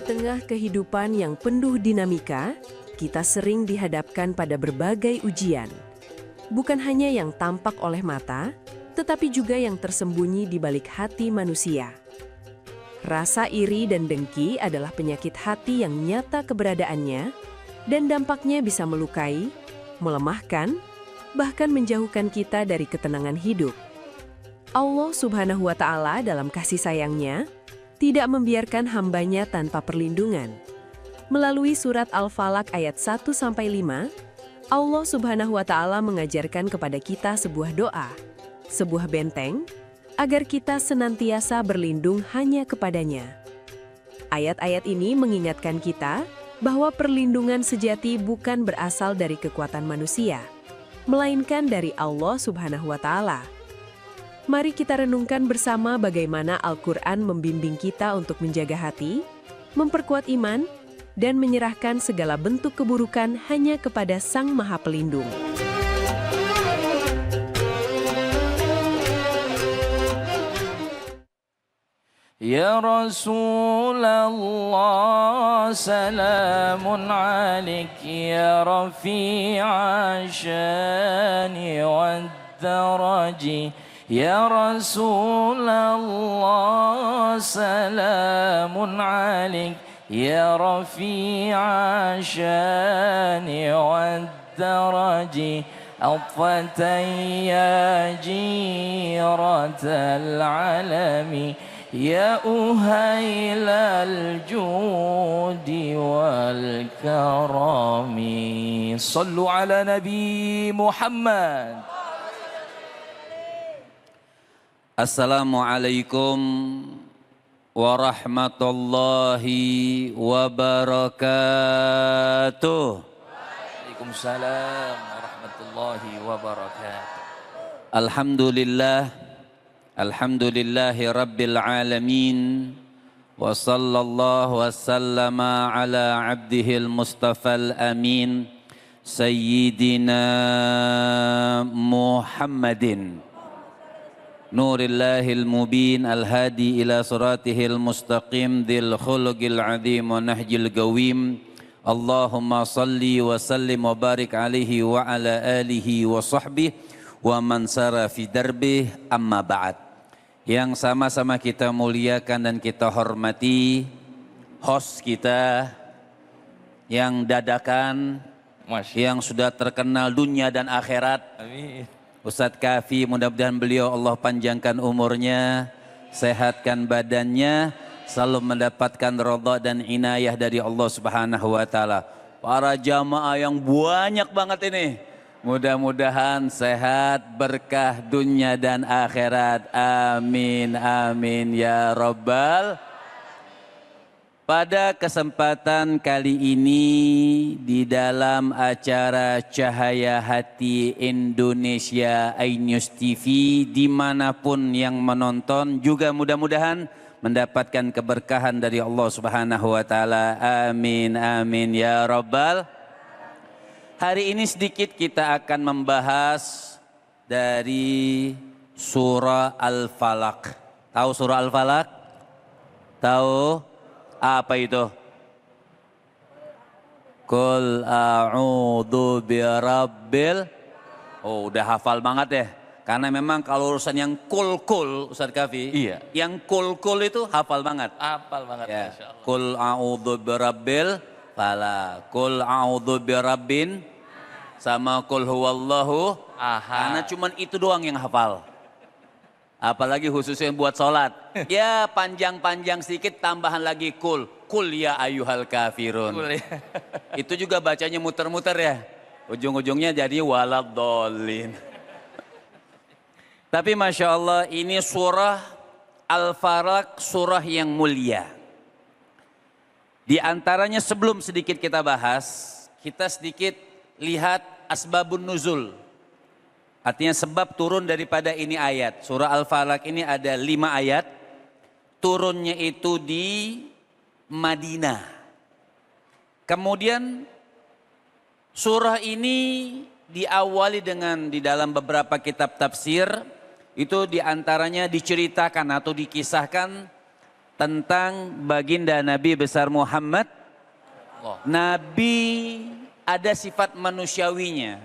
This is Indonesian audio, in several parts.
tengah kehidupan yang penuh dinamika, kita sering dihadapkan pada berbagai ujian. Bukan hanya yang tampak oleh mata, tetapi juga yang tersembunyi di balik hati manusia. Rasa iri dan dengki adalah penyakit hati yang nyata keberadaannya, dan dampaknya bisa melukai, melemahkan, bahkan menjauhkan kita dari ketenangan hidup. Allah Subhanahu wa Ta'ala dalam kasih sayangnya tidak membiarkan hambanya tanpa perlindungan. Melalui surat Al-Falaq ayat 1-5, Allah Subhanahu wa Ta'ala mengajarkan kepada kita sebuah doa, sebuah benteng, agar kita senantiasa berlindung hanya kepadanya. Ayat-ayat ini mengingatkan kita bahwa perlindungan sejati bukan berasal dari kekuatan manusia, melainkan dari Allah Subhanahu wa Ta'ala. Mari kita renungkan bersama bagaimana Al-Quran membimbing kita untuk menjaga hati, memperkuat iman, dan menyerahkan segala bentuk keburukan hanya kepada Sang Maha Pelindung. Ya Rasulullah, salamun alaik ya rafi'a syani wad daraji. Ya Rasulullah, salamun alaik ya rafi'a syani wad daraji. Atfatan ya jiratal alami, ya uhailal judi wal karami. Sallu ala Nabi Muhammad. Assalamualaikum warahmatullahi wabarakatuh. Waalaikumsalam warahmatullahi wabarakatuh. Alhamdulillah, alhamdulillahi rabbil alamin. Wa sallallahu wasallama ala abdihil mustafal amin, Sayyidina Muhammadin Nurillahil mubin al-hadi ila suratihil mustaqim dhil khuluqil azim wa nahjil gawim. Allahumma salli wa sallim wa barik alaihi wa ala alihi wa sahbihi wa man sara fi darbih, amma ba'd. Yang sama-sama kita muliakan dan kita hormati host kita yang dadakan, yang sudah terkenal dunia dan akhirat. Amin. Ustadz Kafi, mudah-mudahan beliau Allah panjangkan umurnya, sehatkan badannya, selalu mendapatkan ridha dan inayah dari Allah Subhanahu wa Ta'ala. Para jamaah yang banyak banget ini, mudah-mudahan sehat, berkah dunia dan akhirat. Amin, amin ya Rabbal. Pada kesempatan kali ini di dalam acara Cahaya Hati Indonesia iNews TV, dimanapun yang menonton juga mudah-mudahan mendapatkan keberkahan dari Allah Subhanahu wa Ta'ala. Amin, amin ya Rabbal. Hari ini sedikit kita akan membahas dari surah Al-Falaq. Tahu surah Al-Falaq? Tahu? Apa itu? Qul a'udzu birabbil. Oh, udah hafal banget ya. Karena memang kalau urusan yang kul-kul, Ustaz Kafi, iya, yang kul-kul itu hafal banget. Hafal banget, ya. Masya Allah. Qul a'udzu birabbil falaq, qul a'udzu birabbin, sama qul huwallahu ahad. Karena cuman itu doang yang hafal. Apalagi khususnya buat sholat. Ya panjang-panjang sedikit, tambahan lagi kul. Kul ya ayyuhal kafirun. Kul, ya. Itu juga bacanya muter-muter ya. Ujung-ujungnya jadi waladhdallin. Tapi Masya Allah, ini surah Al-Falaq, surah yang mulia. Di antaranya sebelum sedikit kita bahas, kita sedikit lihat asbabun nuzul. Artinya sebab turun daripada ini ayat. Surah Al-Falaq ini ada 5 ayat. Turunnya itu di Madinah. Kemudian surah ini diawali dengan di dalam beberapa kitab tafsir. Itu diantaranya diceritakan atau dikisahkan tentang baginda Nabi besar Muhammad. Nabi ada sifat manusiawinya.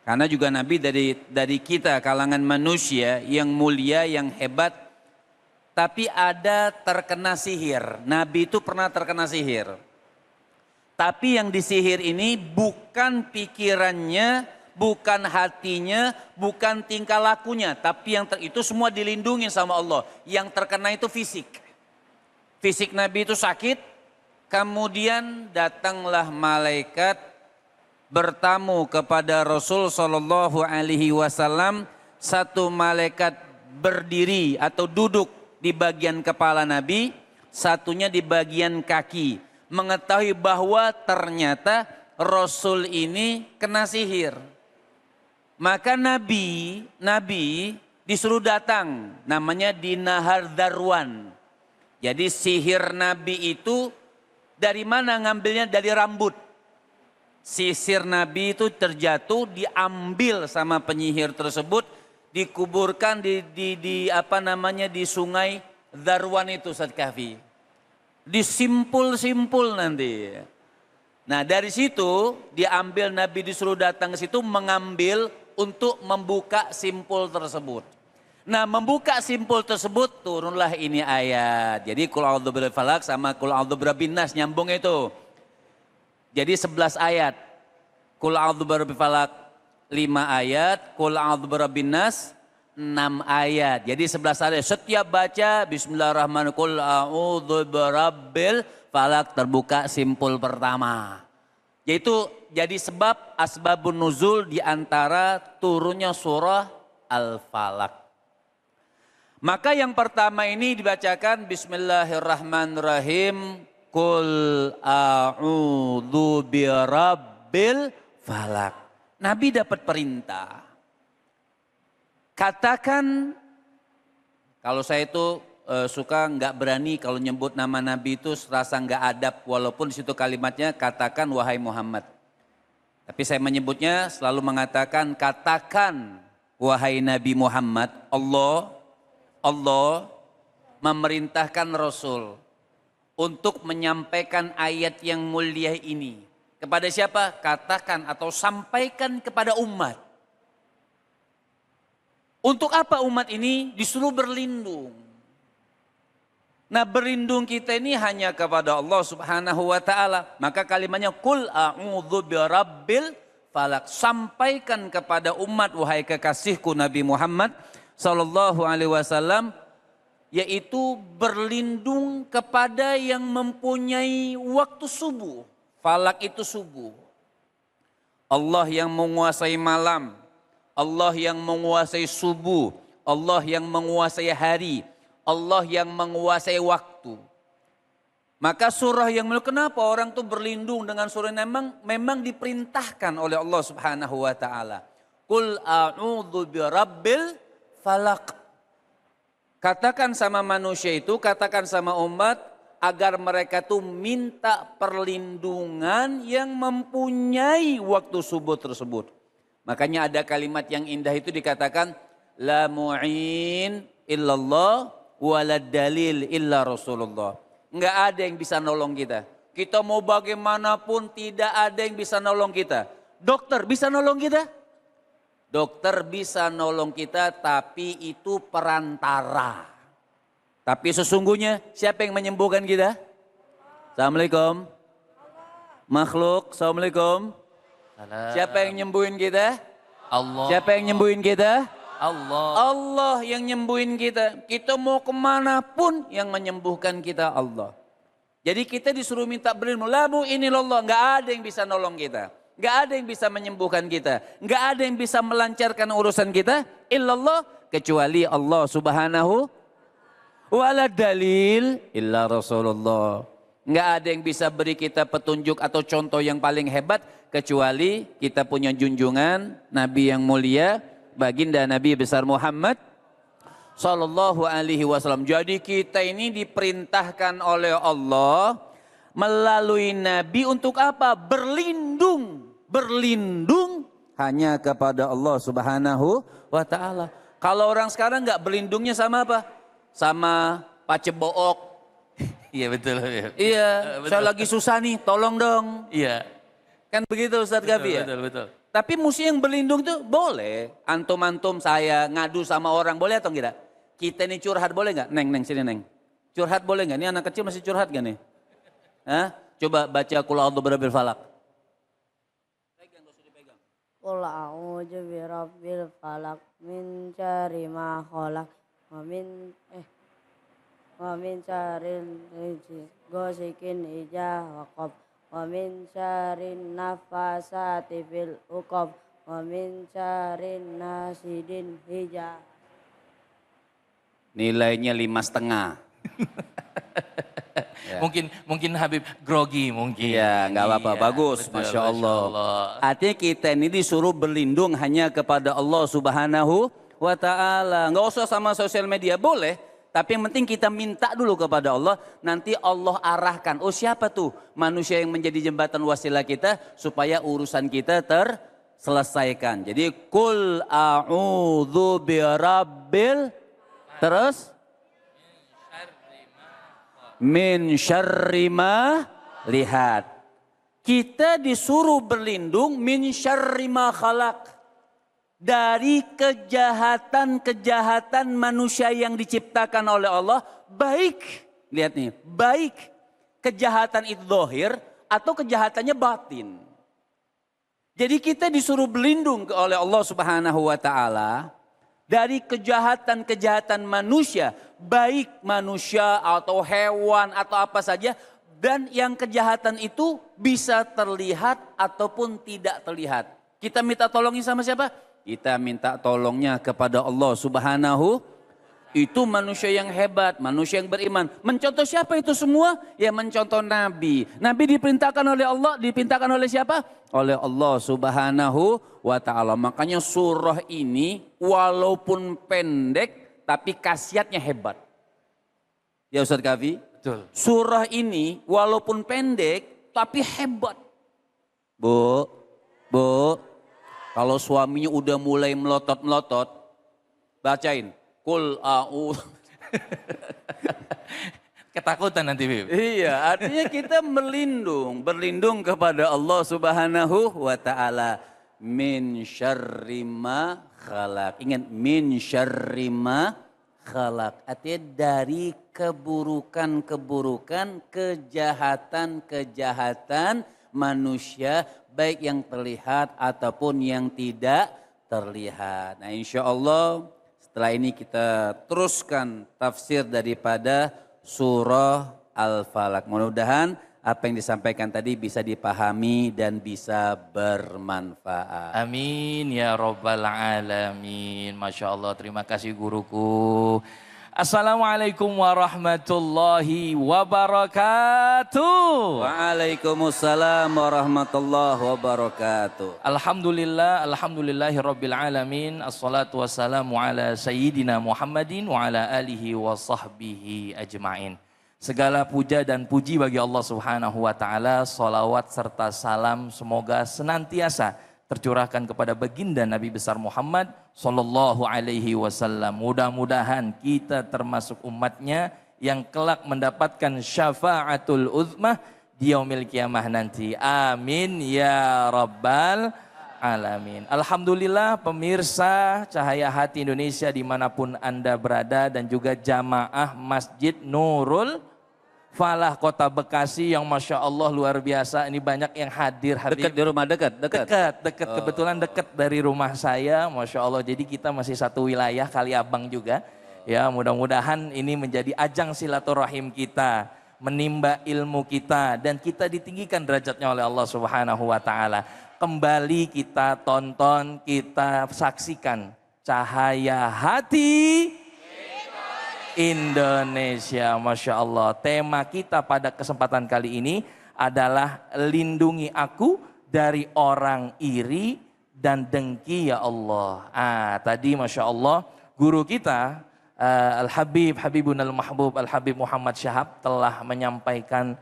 Karena juga Nabi dari kita kalangan manusia yang mulia, yang hebat. Tapi ada terkena sihir. Nabi itu pernah terkena sihir. Tapi yang disihir ini bukan pikirannya, bukan hatinya, bukan tingkah lakunya. Tapi yang itu semua dilindungi sama Allah. Yang terkena itu fisik. Fisik Nabi itu sakit. Kemudian datanglah malaikat bertamu kepada Rasul Shallallahu Alaihi Wasallam. Satu malaikat berdiri atau duduk di bagian kepala Nabi, satunya di bagian kaki. Mengetahui bahwa ternyata Rasul ini kena sihir. Maka Nabi disuruh datang, namanya di Nahar Darwan. Jadi sihir Nabi itu dari mana ngambilnya? Dari rambut. Sisir Nabi itu terjatuh, diambil sama penyihir tersebut, dikuburkan di sungai Darwan itu, Ustaz Kahfi. Disimpul-simpul nanti. Nah dari situ diambil, Nabi disuruh datang ke situ mengambil untuk membuka simpul tersebut. Nah membuka simpul tersebut turunlah ini ayat. Jadi Qul a'udzu birabbil falaq sama Qul a'udzu birabbin nas nyambung itu. Jadi 11 ayat. Qul a'udzu birabbil falaq 5 ayat, Qul a'udzu birabbin nas 6 ayat. Jadi 11 ayat. Setiap baca bismillahirrahmanirrahim Qul a'udzu birabbil falaq terbuka simpul pertama. Yaitu jadi sebab asbabun nuzul di antara turunnya surah Al-Falaq. Maka yang pertama ini dibacakan bismillahirrahmanirrahim Qul a'udzu birabbil falaq. Nabi dapat perintah. Katakan, kalau saya itu suka nggak berani kalau nyebut nama Nabi itu serasa nggak adab, walaupun di situ kalimatnya katakan wahai Muhammad. Tapi saya menyebutnya selalu mengatakan katakan wahai Nabi Muhammad. Allah memerintahkan Rasul untuk menyampaikan ayat yang mulia ini. Kepada siapa? Katakan atau sampaikan kepada umat. Untuk apa umat ini? Disuruh berlindung. Nah berlindung kita ini hanya kepada Allah Subhanahu wa ta'ala. Maka kalimatnya Qul a'udzu birabbil falaq. Sampaikan kepada umat wahai kekasihku Nabi Muhammad Sallallahu Alaihi Wasallam, yaitu berlindung kepada yang mempunyai waktu subuh. Falak itu subuh. Allah yang menguasai malam, Allah yang menguasai subuh, Allah yang menguasai hari, Allah yang menguasai waktu. Maka surah yang mulia, kenapa orang tuh berlindung dengan surah ini? Memang diperintahkan oleh Allah Subhanahu wa taala. Qul a'udzu birabbil falaq. Katakan sama manusia itu, katakan sama umat agar mereka tuh minta perlindungan yang mempunyai waktu subuh tersebut. Makanya ada kalimat yang indah itu dikatakan la mu'in illallah walad dalil illa Rasulullah. Enggak ada yang bisa nolong kita. Kita mau bagaimanapun tidak ada yang bisa nolong kita. Dokter bisa nolong kita? Dokter bisa nolong kita tapi itu perantara. Tapi sesungguhnya siapa yang menyembuhkan kita? Assalamualaikum. Makhluk, assalamualaikum. Siapa yang nyembuhin kita? Allah. Siapa yang nyembuhin kita? Allah. Allah yang nyembuhin kita. Kita mau kemana pun yang menyembuhkan kita Allah. Jadi kita disuruh minta berlindung. Lamu inilallah, nggak ada yang bisa nolong kita. Nggak ada yang bisa menyembuhkan kita. Nggak ada yang bisa melancarkan urusan kita. Illallah, kecuali Allah Subhanahu. Wala dalil illa Rasulullah. Nggak ada yang bisa beri kita petunjuk atau contoh yang paling hebat. Kecuali kita punya junjungan Nabi yang mulia. Baginda Nabi besar Muhammad Sallallahu Alaihi Wasallam. Jadi kita ini diperintahkan oleh Allah melalui Nabi untuk apa? Berlindung. Berlindung hanya kepada Allah Subhanahu wa ta'ala. Kalau orang sekarang nggak berlindungnya sama apa? Sama pacebook, Iya betul. Habib. Iya, Betul. saya lagi susah nih, tolong dong. Iya. Kan begitu Ustadz Gabi ya? Betul. Tapi musuh yang berlindung tuh boleh. Antum-antum saya ngadu sama orang boleh atau tidak? Kita ini curhat boleh nggak? Neng, sini Neng. Curhat boleh nggak? Ini anak kecil masih curhat gak nih? Hah? Coba baca Qul a'udzu birabbil falaq. Qul a'udzu birabbil falaq min syarri ma khalaq wa min syarril ghasikin idza waqab wa min syarrin nafasati fil uqab wa min syarrin nasidin hija. Nilainya 5,5. Ya. Mungkin Habib grogi mungkin. Iya, nggak apa-apa. Bagus, betul, Masya Allah. Allah. Artinya kita ini disuruh berlindung hanya kepada Allah Subhanahu wa Ta'ala. Nggak usah sama sosial media, boleh. Tapi yang penting kita minta dulu kepada Allah. Nanti Allah arahkan. Oh siapa tuh manusia yang menjadi jembatan wasilah kita supaya urusan kita terselesaikan. Jadi Qul a'udzu birabbil terus min syarri ma lihat. Kita disuruh berlindung min syarri ma khalaq. Dari kejahatan-kejahatan manusia yang diciptakan oleh Allah. Baik, lihat nih, baik kejahatan itu zahir atau kejahatannya batin. Jadi kita disuruh berlindung oleh Allah Subhanahu wa Ta'ala. Dari kejahatan-kejahatan manusia, baik manusia atau hewan atau apa saja. Dan yang kejahatan itu bisa terlihat ataupun tidak terlihat. Kita minta tolongin sama siapa? Kita minta tolongnya kepada Allah Subhanahu. Itu manusia yang hebat, manusia yang beriman. Mencontoh siapa itu semua? Ya mencontoh Nabi. Nabi diperintahkan oleh Allah, diperintahkan oleh siapa? Oleh Allah Subhanahu wa Ta'ala. Makanya surah ini walaupun pendek tapi khasiatnya hebat. Ya Ustadz Kafi? Betul. Surah ini walaupun pendek tapi hebat. Bu, kalau suaminya udah mulai melotot-melotot, bacain. Qul a'udzu. Ketakutan nanti Bib. Iya, artinya kita berlindung kepada Allah Subhanahu wa Ta'ala. Min syarri ma khalaq. Ingat, min syarri ma khalaq. Artinya dari keburukan-keburukan, kejahatan-kejahatan manusia, baik yang terlihat ataupun yang tidak terlihat. Nah insya Allah setelah ini kita teruskan tafsir daripada surah Al-Falaq. Mudah-mudahan apa yang disampaikan tadi bisa dipahami dan bisa bermanfaat. Amin ya Rabbal Alamin. Masya Allah, terima kasih guruku. Assalamualaikum warahmatullahi wabarakatuh. Waalaikumsalam warahmatullahi wabarakatuh. Alhamdulillahi rabbil alamin. Assalatu wassalamu ala sayyidina Muhammadin wa ala alihi wa sahbihi ajma'in. Segala puja dan puji bagi Allah Subhanahu wa Ta'ala. Salawat serta salam semoga senantiasa tercurahkan kepada baginda Nabi besar Muhammad Sallallahu Alaihi Wasallam. Mudah-mudahan kita termasuk umatnya yang kelak mendapatkan syafaatul uzmah di yaumil kiamah nanti. Amin ya Rabbal Alamin. Alhamdulillah pemirsa Cahaya Hati Indonesia dimanapun Anda berada dan juga jamaah Masjid Nurul Falah Kota Bekasi yang Masya Allah luar biasa. Ini banyak yang hadir. Dekat di rumah, dekat. Dekat. Kebetulan dekat dari rumah saya, Masya Allah. Jadi kita masih satu wilayah, Kaliabang juga. Ya, mudah-mudahan ini menjadi ajang silaturahim kita, menimba ilmu kita, dan kita ditinggikan derajatnya oleh Allah Subhanahu wa Ta'ala. Kembali kita tonton, kita saksikan Cahaya Hati Indonesia. Masya Allah. Tema kita pada kesempatan kali ini adalah lindungi aku dari orang iri dan dengki ya Allah. Tadi Masya Allah guru kita Habibun Al-Mahbub Al-Habib Muhammad Syahab telah menyampaikan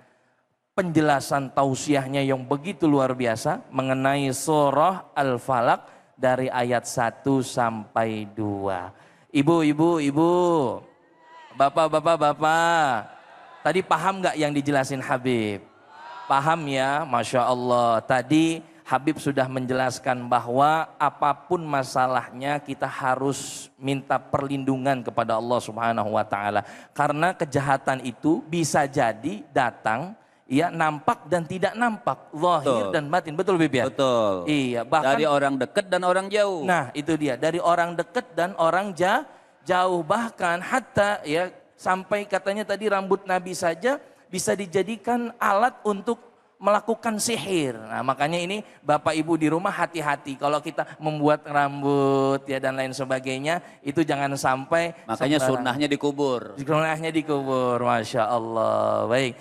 penjelasan tausiahnya yang begitu luar biasa mengenai surah Al-Falaq dari ayat 1 sampai 2. Ibu, bapak, Tadi paham nggak yang dijelasin Habib? Paham ya, Masya Allah. Tadi Habib sudah menjelaskan bahwa apapun masalahnya kita harus minta perlindungan kepada Allah Subhanahu wa taala. Karena kejahatan itu bisa jadi datang ya nampak dan tidak nampak, zahir Betul. dan batin. Betul Bib ya? Betul. Iya, bahkan Dari orang dekat dan orang jauh. nah, itu dia, dari orang dekat dan orang jauh, bahkan hatta ya sampai katanya tadi rambut Nabi saja bisa dijadikan alat untuk melakukan sihir. Nah, makanya ini Bapak Ibu di rumah hati-hati kalau kita membuat rambut ya dan lain sebagainya, itu jangan sampai Makanya sembarang. sunnahnya dikubur. Sunnahnya dikubur, Masya Allah. Baik,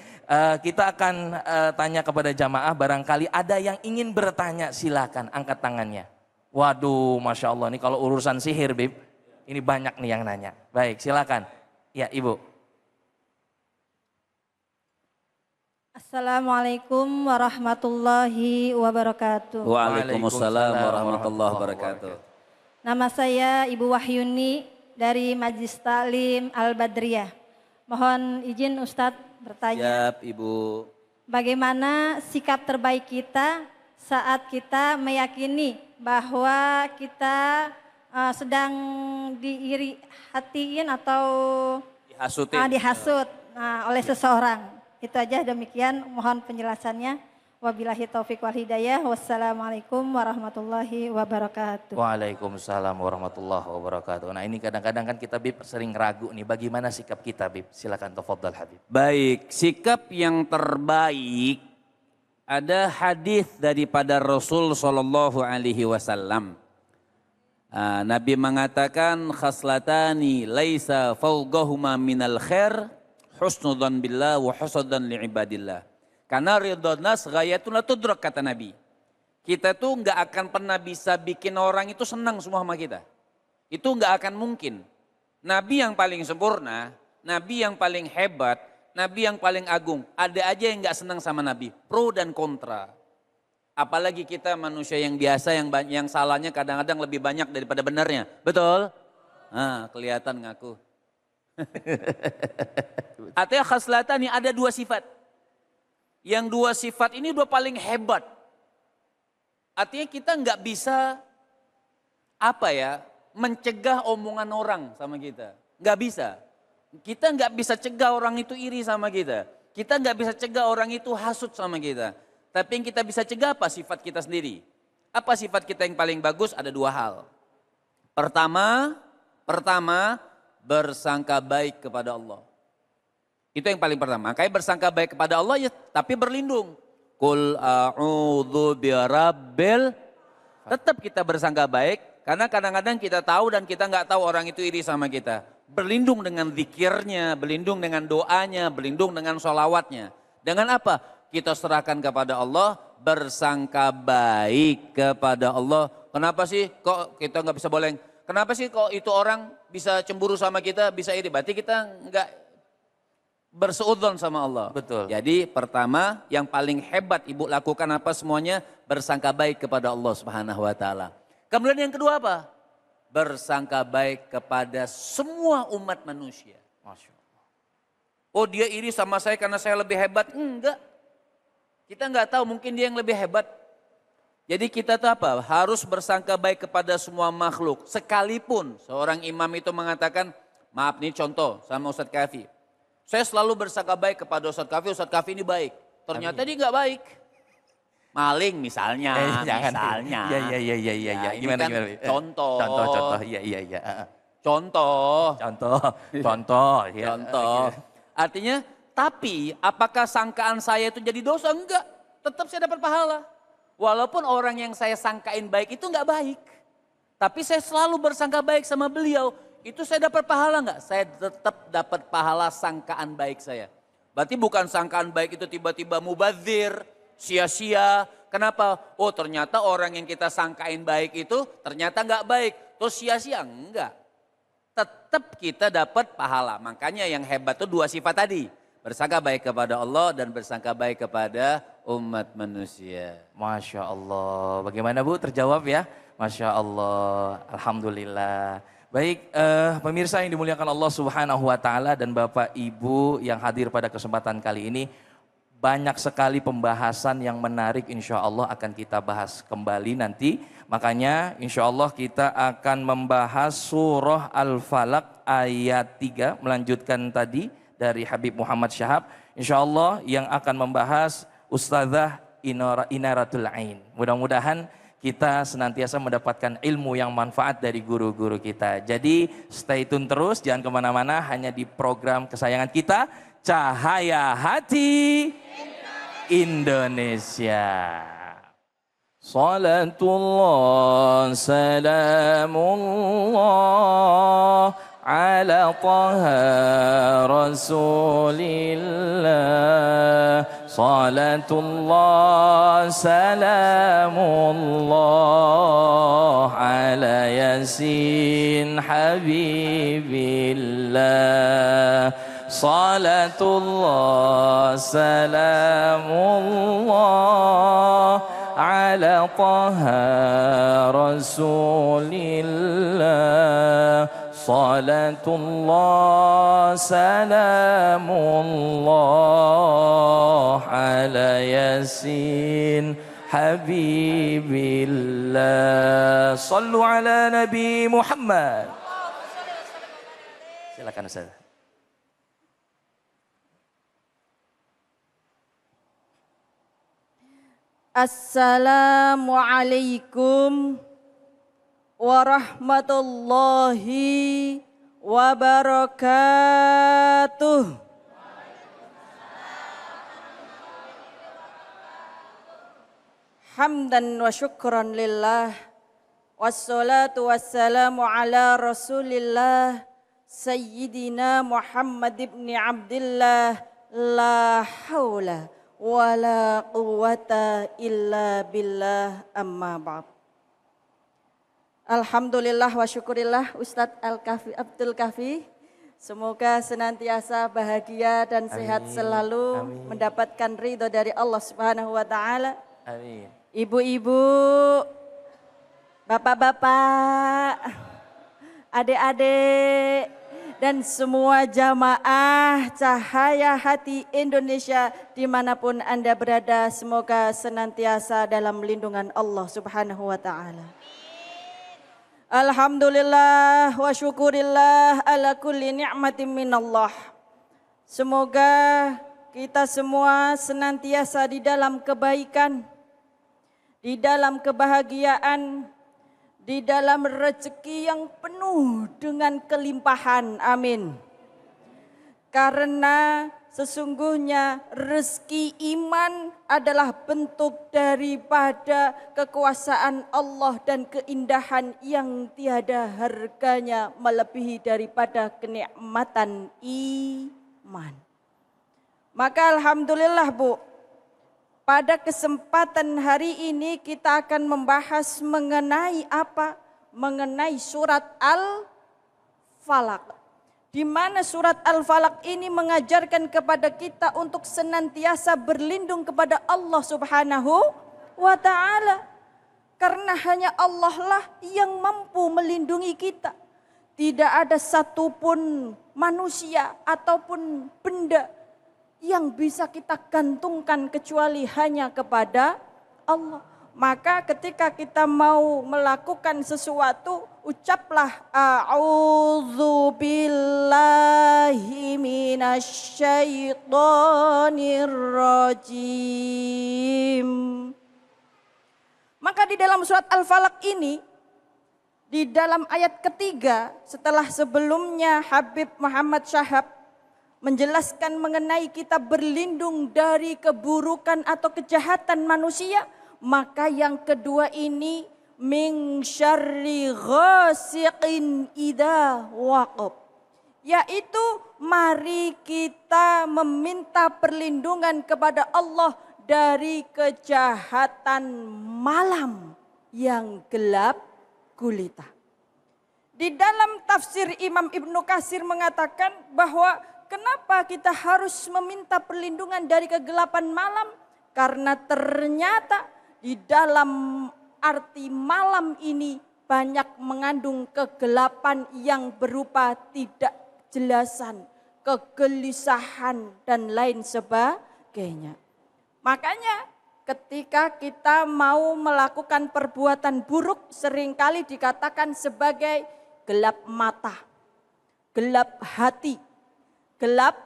kita akan tanya kepada jamaah, barangkali ada yang ingin bertanya, silakan angkat tangannya. Waduh, Masya Allah, ini kalau urusan sihir Bib, ini banyak nih yang nanya. Baik, silakan. Ya, Ibu. Assalamualaikum warahmatullahi wabarakatuh. Waalaikumsalam warahmatullahi wabarakatuh. Nama saya Ibu Wahyuni dari Majlis Taklim Al-Badriyah. Mohon izin Ustadz bertanya, Siap Ibu. bagaimana sikap terbaik kita saat kita meyakini bahwa kita sedang diiri hatiin atau Dihasutin. dihasut oleh seseorang. Itu aja, demikian mohon penjelasannya. Wabillahi taufik wal hidayah. Wassalamualaikum warahmatullahi wabarakatuh. Waalaikumsalam warahmatullahi wabarakatuh. Nah, ini kadang-kadang kan kita Bib sering ragu nih, bagaimana sikap kita Bib? Silakan tafadhal Habib. Baik, sikap yang terbaik ada hadis daripada Rasul Shallallahu Alaihi Wasallam. Nabi mengatakan khaslatani laisa fawqahuma minal khair husnudzan billah wa husnudzan liibadillah. Karena ridho nas ghayatun la tudrak, kata Nabi. Kita tuh nggak akan pernah bisa bikin orang itu senang semua sama kita. Itu nggak akan mungkin. Nabi yang paling sempurna, Nabi yang paling hebat, Nabi yang paling agung. Ada aja yang nggak senang sama Nabi. Pro dan kontra. Apalagi kita manusia yang biasa, yang salahnya kadang-kadang lebih banyak daripada benarnya. Betul? Kelihatan ngaku. Artinya khaslatani, ada dua sifat. Yang dua sifat ini dua paling hebat. Artinya kita nggak bisa mencegah omongan orang sama kita. Nggak bisa. Kita nggak bisa cegah orang itu iri sama kita. Kita nggak bisa cegah orang itu hasut sama kita. Tapi yang kita bisa cegah apa? Sifat kita sendiri. Apa sifat kita yang paling bagus? Ada dua hal. Pertama, bersangka baik kepada Allah. Itu yang paling pertama. Makanya bersangka baik kepada Allah ya, tapi berlindung. Qul a'udzu birabbil. Tetap kita bersangka baik, karena kadang-kadang kita tahu dan kita nggak tahu orang itu iri sama kita. Berlindung dengan zikirnya, berlindung dengan doanya, berlindung dengan sholawatnya. Dengan apa? Kita serahkan kepada Allah, bersangka baik kepada Allah. Kenapa sih kok kita nggak bisa boleh? Kenapa sih kok itu orang bisa cemburu sama kita, bisa iri? Berarti kita nggak berseudon sama Allah. Betul. Jadi pertama yang paling hebat Ibu lakukan apa semuanya? Bersangka baik kepada Allah Subhanahu wa taala. Kemudian yang kedua apa? Bersangka baik kepada semua umat manusia. Masya Allah. Oh, dia iri sama saya karena saya lebih hebat? Enggak. Kita nggak tahu, mungkin dia yang lebih hebat. Jadi kita tuh apa? Harus bersangka baik kepada semua makhluk. Sekalipun seorang imam itu mengatakan, maaf nih contoh sama Ustadz Kafi. Saya selalu bersangka baik kepada Ustadz Kafi ini baik. Ternyata dia nggak baik. Maling misalnya, misalnya. Iya. Ini kan contoh. Iya. Contoh. Ya. Contoh. Artinya, tapi apakah sangkaan saya itu jadi dosa? Enggak. Tetap saya dapat pahala. Walaupun orang yang saya sangkain baik itu enggak baik. Tapi saya selalu bersangka baik sama beliau. Itu saya dapat pahala enggak? Saya tetap dapat pahala sangkaan baik saya. Berarti bukan sangkaan baik itu tiba-tiba mubazir, sia-sia. Kenapa? Oh, ternyata orang yang kita sangkain baik itu ternyata enggak baik. Terus sia-sia? Enggak. Tetap kita dapat pahala. Makanya yang hebat itu dua sifat tadi. Bersangka baik kepada Allah dan bersangka baik kepada umat manusia. Masya Allah. Bagaimana Bu, terjawab ya? Masya Allah. Alhamdulillah. Baik, pemirsa yang dimuliakan Allah Subhanahu wa taala dan Bapak Ibu yang hadir pada kesempatan kali ini, banyak sekali pembahasan yang menarik insya Allah akan kita bahas kembali nanti. Makanya insya Allah kita akan membahas surah Al-Falaq ayat 3, melanjutkan tadi dari Habib Muhammad Syahab. Insya Allah yang akan membahas Ustazah Inaratul Ain. Mudah-mudahan kita senantiasa mendapatkan ilmu yang manfaat dari guru-guru kita. Jadi stay tune terus, jangan kemana-mana, hanya di program kesayangan kita, Cahaya Hati Indonesia. Salatullah salamullah ala taha rasulillah. Salatullah salamullah ala yasin habibillah. Salatullah salamullah ala taha rasulillah. Salatullah salamullah ala yasin habibillah. Sallu ala Nabi Muhammad. Silakan Ustaz. Assalamualaikum warahmatullahi wabarakatuh. Hamdan wa syukran lillah, wassalatu wassalamu ala rasulillah, Sayyidina Muhammad ibn Abdillah, la hawla wa la quwwata illa billah, amma ba'd. Alhamdulillah wa syukurillah Ustadz Abdul Kafi. Semoga senantiasa bahagia dan sehat selalu, mendapatkan ridho dari Allah Subhanahu wa taala. Amin. Ibu-ibu, bapak-bapak, adik-adik, dan semua jamaah Cahaya Hati Indonesia dimanapun Anda berada, semoga senantiasa dalam lindungan Allah Subhanahu wa taala. Alhamdulillah wa syukurillah ala kulli ni'matin minallah. Semoga kita semua senantiasa di dalam kebaikan, di dalam kebahagiaan, di dalam rezeki yang penuh dengan kelimpahan. Amin. Karena sesungguhnya rezeki iman adalah bentuk daripada kekuasaan Allah dan keindahan yang tiada harganya melebihi daripada kenikmatan iman. Maka alhamdulillah Bu, pada kesempatan hari ini kita akan membahas mengenai apa? Mengenai surat Al-Falaq. Di mana surat Al-Falaq ini mengajarkan kepada kita untuk senantiasa berlindung kepada Allah Subhanahu wa taala. Karena hanya Allah lah yang mampu melindungi kita. Tidak ada satupun manusia ataupun benda yang bisa kita gantungkan kecuali hanya kepada Allah. Maka ketika kita mau melakukan sesuatu, ucaplah a'udzu billahi minasyaitonir rajim. Maka di dalam surat Al-Falaq ini, di dalam ayat ketiga, setelah sebelumnya Habib Muhammad Syahab menjelaskan mengenai kita berlindung dari keburukan atau kejahatan manusia, maka yang kedua ini min syarri ghasiqin idza waqab, yaitu mari kita meminta perlindungan kepada Allah dari kejahatan malam yang gelap gulita. Di dalam tafsir Imam Ibnu Katsir mengatakan bahwa kenapa kita harus meminta perlindungan dari kegelapan malam? Karena ternyata di dalam arti malam ini banyak mengandung kegelapan yang berupa tidak jelasan, kegelisahan, dan lain sebagainya. Makanya ketika kita mau melakukan perbuatan buruk seringkali dikatakan sebagai gelap mata, gelap hati, gelap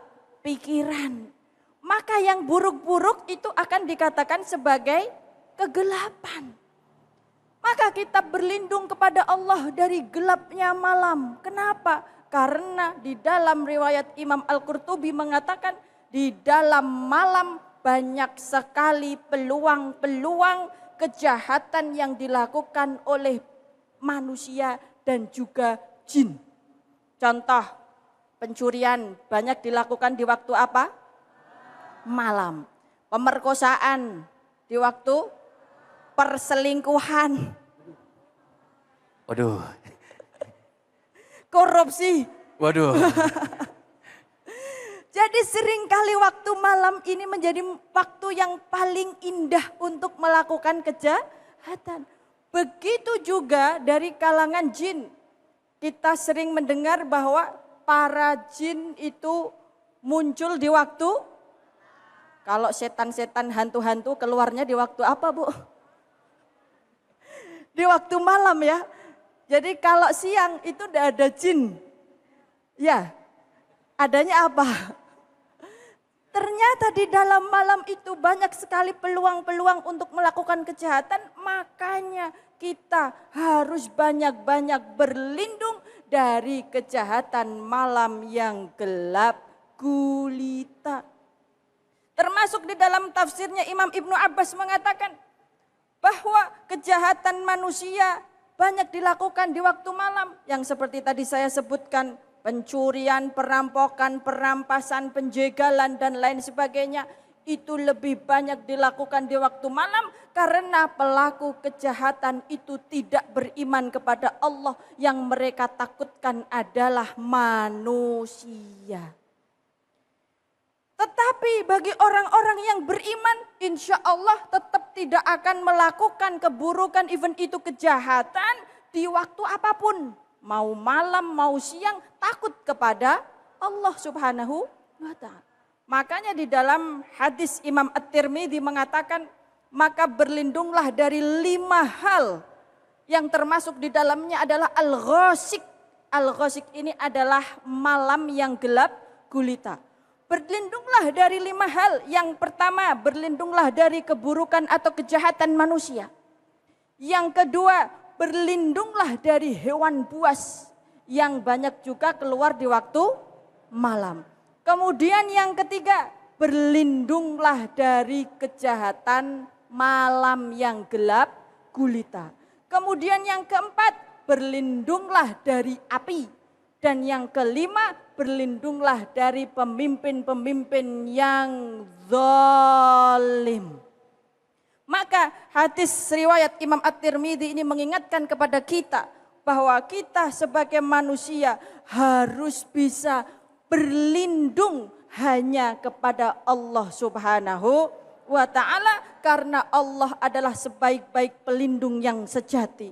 pikiran. Maka yang buruk-buruk itu akan dikatakan sebagai kegelapan. Maka kita berlindung kepada Allah dari gelapnya malam. Kenapa? Karena di dalam riwayat Imam Al-Qurtubi mengatakan di dalam malam banyak sekali peluang-peluang kejahatan yang dilakukan oleh manusia dan juga jin. Contoh, pencurian banyak dilakukan di waktu apa? Malam. Pemerkosaan di waktu perselingkuhan. Waduh. Korupsi. Waduh. Jadi seringkali waktu malam ini menjadi waktu yang paling indah untuk melakukan kejahatan. Begitu juga dari kalangan jin. Kita sering mendengar bahwa para jin itu muncul di waktu, kalau setan-setan hantu-hantu keluarnya di waktu apa, Bu? Di waktu malam ya. Jadi kalau siang itu tidak ada jin. Ya, adanya apa? Ternyata di dalam malam itu banyak sekali peluang-peluang untuk melakukan kejahatan. Makanya kita harus banyak-banyak berlindung dari kejahatan malam yang gelap gulita. Termasuk di dalam tafsirnya Imam Ibnu Abbas mengatakan bahwa kejahatan manusia banyak dilakukan di waktu malam. Yang seperti tadi saya sebutkan, pencurian, perampokan, perampasan, penjegalan dan lain sebagainya. Itu lebih banyak dilakukan di waktu malam karena pelaku kejahatan itu tidak beriman kepada Allah. Yang mereka takutkan adalah manusia. Tetapi bagi orang-orang yang beriman, insya Allah tetap tidak akan melakukan keburukan, even itu kejahatan di waktu apapun. Mau malam, mau siang, takut kepada Allah Subhanahu wa Ta'ala. Makanya di dalam hadis Imam At-Tirmidzi mengatakan, maka berlindunglah dari 5 hal yang termasuk di dalamnya adalah al-ghasik. Al-ghasik ini adalah malam yang gelap gulita. Berlindunglah dari 5 hal. Yang pertama, berlindunglah dari keburukan atau kejahatan manusia. Yang kedua, berlindunglah dari hewan buas yang banyak juga keluar di waktu malam. Kemudian yang ketiga, berlindunglah dari kejahatan malam yang gelap gulita. Kemudian yang keempat, berlindunglah dari api. Dan yang kelima, berlindunglah dari pemimpin-pemimpin yang zalim. Maka hadis riwayat Imam At-Tirmidzi ini mengingatkan kepada kita bahwa kita sebagai manusia harus bisa berlindung hanya kepada Allah Subhanahu wa Ta'ala, karena Allah adalah sebaik-baik pelindung yang sejati.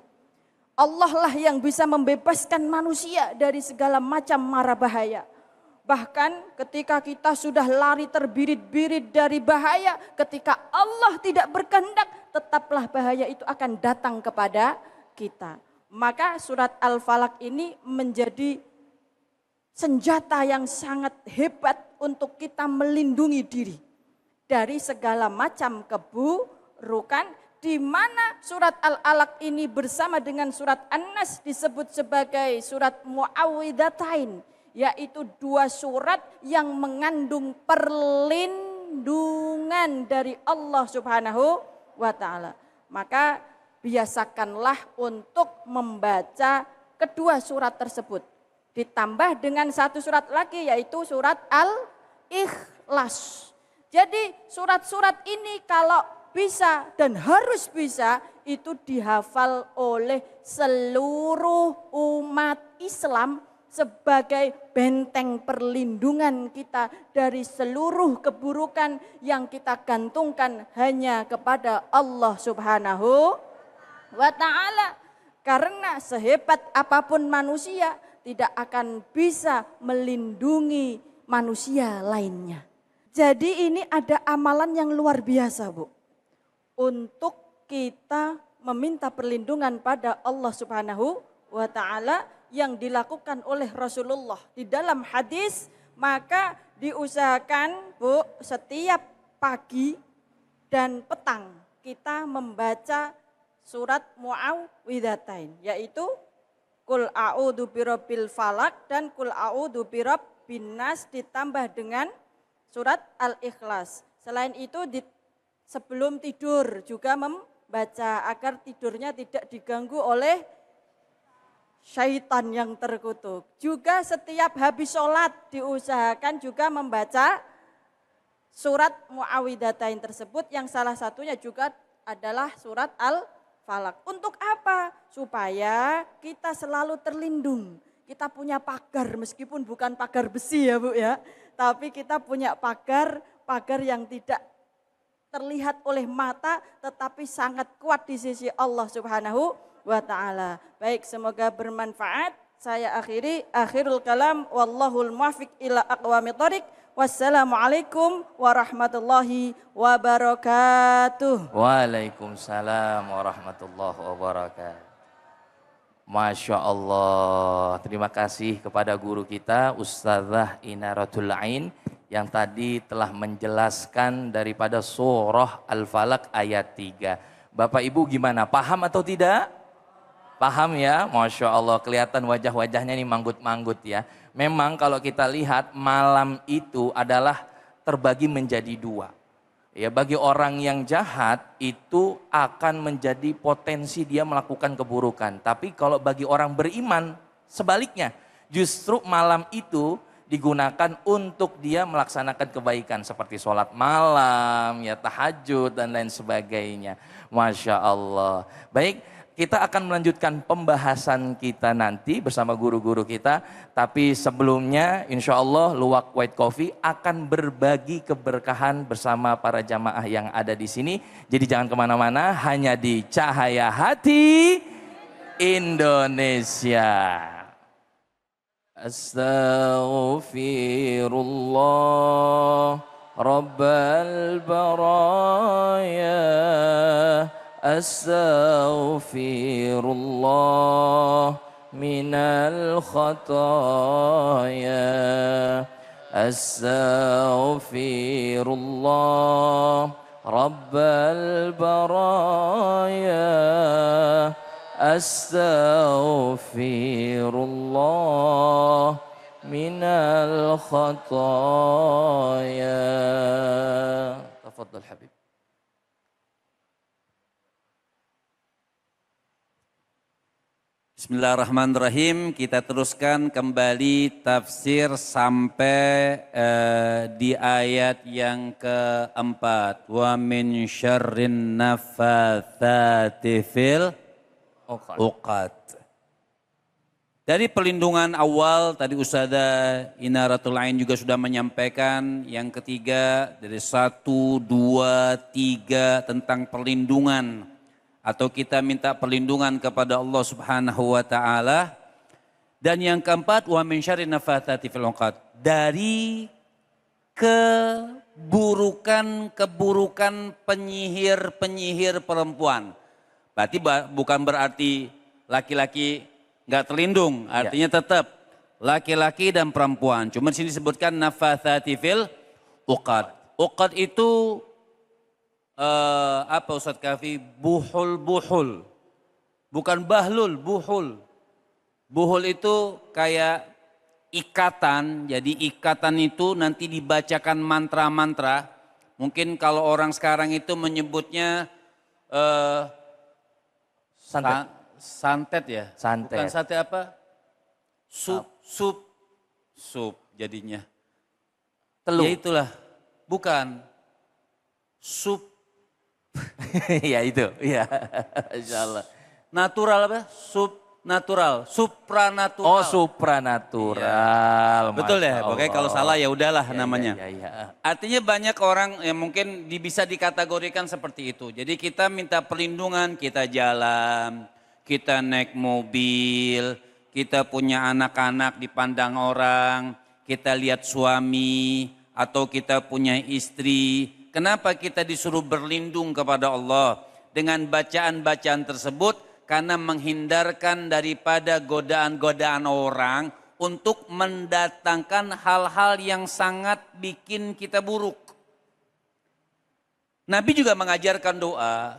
Allah lah yang bisa membebaskan manusia dari segala macam mara bahaya. Bahkan ketika kita sudah lari terbirit-birit dari bahaya, ketika Allah tidak berkehendak, tetaplah bahaya itu akan datang kepada kita. Maka surat Al-Falaq ini menjadi senjata yang sangat hebat untuk kita melindungi diri dari segala macam keburukan, di mana surat Al-Alaq ini bersama dengan surat An-Nas disebut sebagai surat Mu'awwidhatain, yaitu 2 surat yang mengandung perlindungan dari Allah Subhanahu wa Ta'ala. Maka biasakanlah untuk membaca kedua surat tersebut. Ditambah dengan 1 surat lagi, yaitu surat Al-Ikhlas. Jadi surat-surat ini kalau bisa dan harus bisa itu dihafal oleh seluruh umat Islam sebagai benteng perlindungan kita dari seluruh keburukan yang kita gantungkan hanya kepada Allah Subhanahu wa Ta'ala. Karena sehebat apapun manusia tidak akan bisa melindungi manusia lainnya. Jadi ini ada amalan yang luar biasa, Bu. Untuk kita meminta perlindungan pada Allah Subhanahu wa taala yang dilakukan oleh Rasulullah di dalam hadis, maka diusahakan, Bu, setiap pagi dan petang kita membaca surat Muawwidzatain, yaitu Qul a'udzu birabbil falaq dan Qul a'udzu birabbin nas ditambah dengan surat Al-Ikhlas. Selain itu sebelum tidur juga membaca agar tidurnya tidak diganggu oleh syaitan yang terkutuk. Juga setiap habis sholat diusahakan juga membaca surat Muawwidzatain tersebut yang salah satunya juga adalah surat Al-Falaq. Untuk apa? Supaya kita selalu terlindung. Kita punya pagar meskipun bukan pagar besi ya Bu ya. Tapi kita punya pagar yang tidak terlihat oleh mata tetapi sangat kuat di sisi Allah Subhanahu wa taala. Baik, semoga bermanfaat. Saya akhirul kalam, wallahul muwaffiq ila aqwamit thoriq. Wassalamualaikum warahmatullahi wabarakatuh. Waalaikumsalam warahmatullahi wabarakatuh. Masya Allah, terima kasih kepada guru kita Ustadzah Inaratul Ain yang tadi telah menjelaskan daripada surah Al-Falaq ayat 3. Bapak Ibu gimana, paham atau tidak? Paham ya, Masya Allah, kelihatan wajah-wajahnya ini manggut-manggut ya. Memang kalau kita lihat malam itu adalah terbagi menjadi dua. Ya, bagi orang yang jahat itu akan menjadi potensi dia melakukan keburukan. Tapi kalau bagi orang beriman sebaliknya, justru malam itu digunakan untuk dia melaksanakan kebaikan seperti sholat malam, ya tahajud dan lain sebagainya. Masya Allah. Baik, kita akan melanjutkan pembahasan kita nanti bersama guru-guru kita. Tapi sebelumnya insya Allah Luwak White Coffee akan berbagi keberkahan bersama para jamaah yang ada di sini. Jadi jangan kemana-mana, hanya di Cahaya Hati Indonesia. Astaghfirullah Rabbal baraya. Astaghfirullah minal khataya. Astaghfirullah Rabbal baraya. Astaghfirullah minal khataya. Tafadhal Habib. Bismillahirrahmanirrahim. Kita teruskan kembali tafsir sampai di ayat yang keempat. Wa min syarrin naffatsati fil uqad. Dari perlindungan awal tadi Ustadzah Inaratul Ain juga sudah menyampaikan. Yang ketiga dari 1, 2, 3 tentang perlindungan. Atau kita minta perlindungan kepada Allah Subhanahu wa taala. Dan yang keempat, wa min syarri naffatsati fil 'uqad, dari keburukan penyihir perempuan. Berarti bukan berarti laki-laki enggak terlindung, artinya tetap laki-laki dan perempuan. Cuma di sini disebutkan naffatsati fil 'uqad. Uqad itu apa Ustadz Kafi? Buhul. Bukan bahlul, buhul. Buhul itu kayak ikatan, jadi ikatan itu nanti dibacakan mantra-mantra. Mungkin kalau orang sekarang itu menyebutnya santet ya? Santet. Bukan santet apa? Sup jadinya. Telur. Ya itulah, bukan. Sup. Ya itu, ya. Insyaallah. Natural apa? Supranatural. Oh, supranatural. Iya. Betul ya, pokoknya kalau salah ya udahlah namanya. Ya. Artinya banyak orang yang mungkin bisa dikategorikan seperti itu. Jadi kita minta perlindungan, kita jalan, kita naik mobil, kita punya anak-anak dipandang orang, kita lihat suami, atau kita punya istri. Kenapa kita disuruh berlindung kepada Allah dengan bacaan-bacaan tersebut? Karena menghindarkan daripada godaan-godaan orang untuk mendatangkan hal-hal yang sangat bikin kita buruk. Nabi juga mengajarkan doa.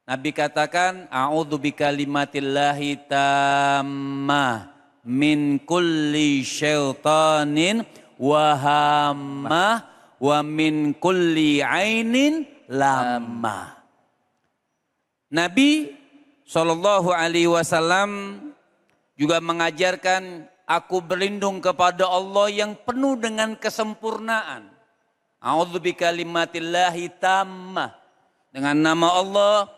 Nabi katakan, a'udzu bikalimatillahi tammah min kulli syaitanin wa hammah wa min kulli ainin lamah. Nabi Shallallahu Alaihi Wasallam juga mengajarkan, aku berlindung kepada Allah yang penuh dengan kesempurnaan. A'udzu bikalimatillahi tammah, dengan nama Allah,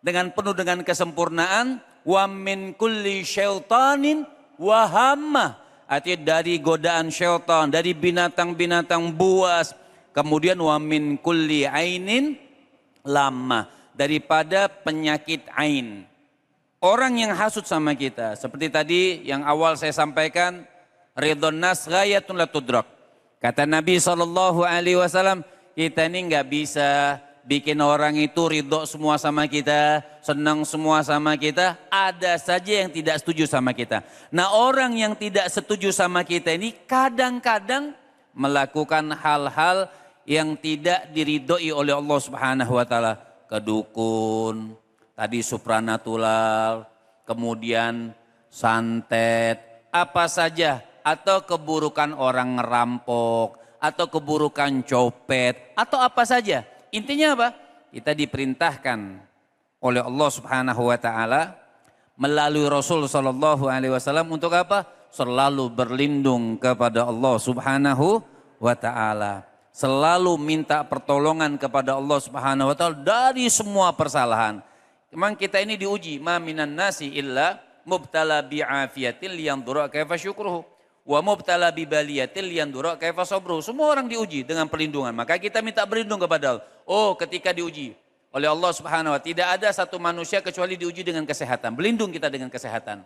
dengan penuh dengan kesempurnaan. Wa min kulli syaitanin wa hammah, artinya dari godaan syaitan, dari binatang-binatang buas. Kemudian wa min kulli ainin lamah, daripada penyakit ain. Orang yang hasud sama kita, seperti tadi yang awal saya sampaikan, ridhon nas ghayatun la tudrak. Kata Nabi SAW, kita ini nggak bisa bikin orang itu ridho semua sama kita, senang semua sama kita. Ada saja yang tidak setuju sama kita. Nah, orang yang tidak setuju sama kita ini kadang-kadang melakukan hal-hal yang tidak diridhoi oleh Allah Subhanahu wa taala. Kedukun, tadi supranatural, kemudian santet, apa saja, atau keburukan orang ngerampok, atau keburukan copet, atau apa saja. Intinya apa? Kita diperintahkan oleh Allah Subhanahu wa taala melalui Rasul sallallahu alaihi wasallam untuk apa? Selalu berlindung kepada Allah Subhanahu wa taala. Selalu minta pertolongan kepada Allah Subhanahu wa taala dari semua persalahan. Memang kita ini diuji, ma minan nasi illa mubtala bi'afiyatin liyandura kaifa syukruhu wa mubtala bibaliyatin liyandura kaifa sabruhu. Semua orang diuji dengan perlindungan. Maka kita minta berlindung kepada Allah. Oh, ketika diuji oleh Allah Subhanahu wa taala, tidak ada satu manusia kecuali diuji dengan kesehatan. Berlindung kita dengan kesehatan.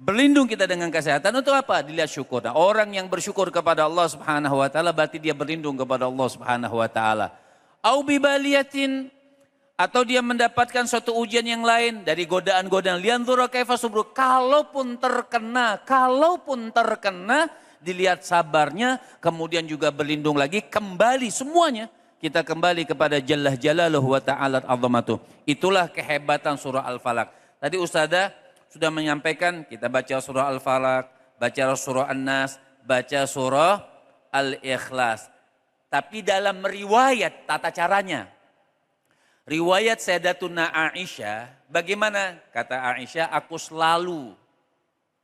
Berlindung kita dengan kesehatan untuk apa? Dilihat syukur. Nah, orang yang bersyukur kepada Allah Subhanahu wa taala berarti dia berlindung kepada Allah Subhanahu wa taala. Au bibaliyatin, atau dia mendapatkan suatu ujian yang lain dari godaan-godaan, lianzura kaifa subru. Kalaupun terkena, dilihat sabarnya, kemudian juga berlindung lagi, kembali semuanya. Kita kembali kepada Jalla Jalaluhu wa ta'ala azamatuh. Itulah kehebatan surah Al-Falaq. Tadi Ustazah sudah menyampaikan, kita baca surah Al-Falaq, baca surah An-Nas, baca surah Al-Ikhlas. Tapi dalam riwayat tata caranya. Riwayat Sayyidatuna Aisyah, bagaimana? Kata Aisyah, aku selalu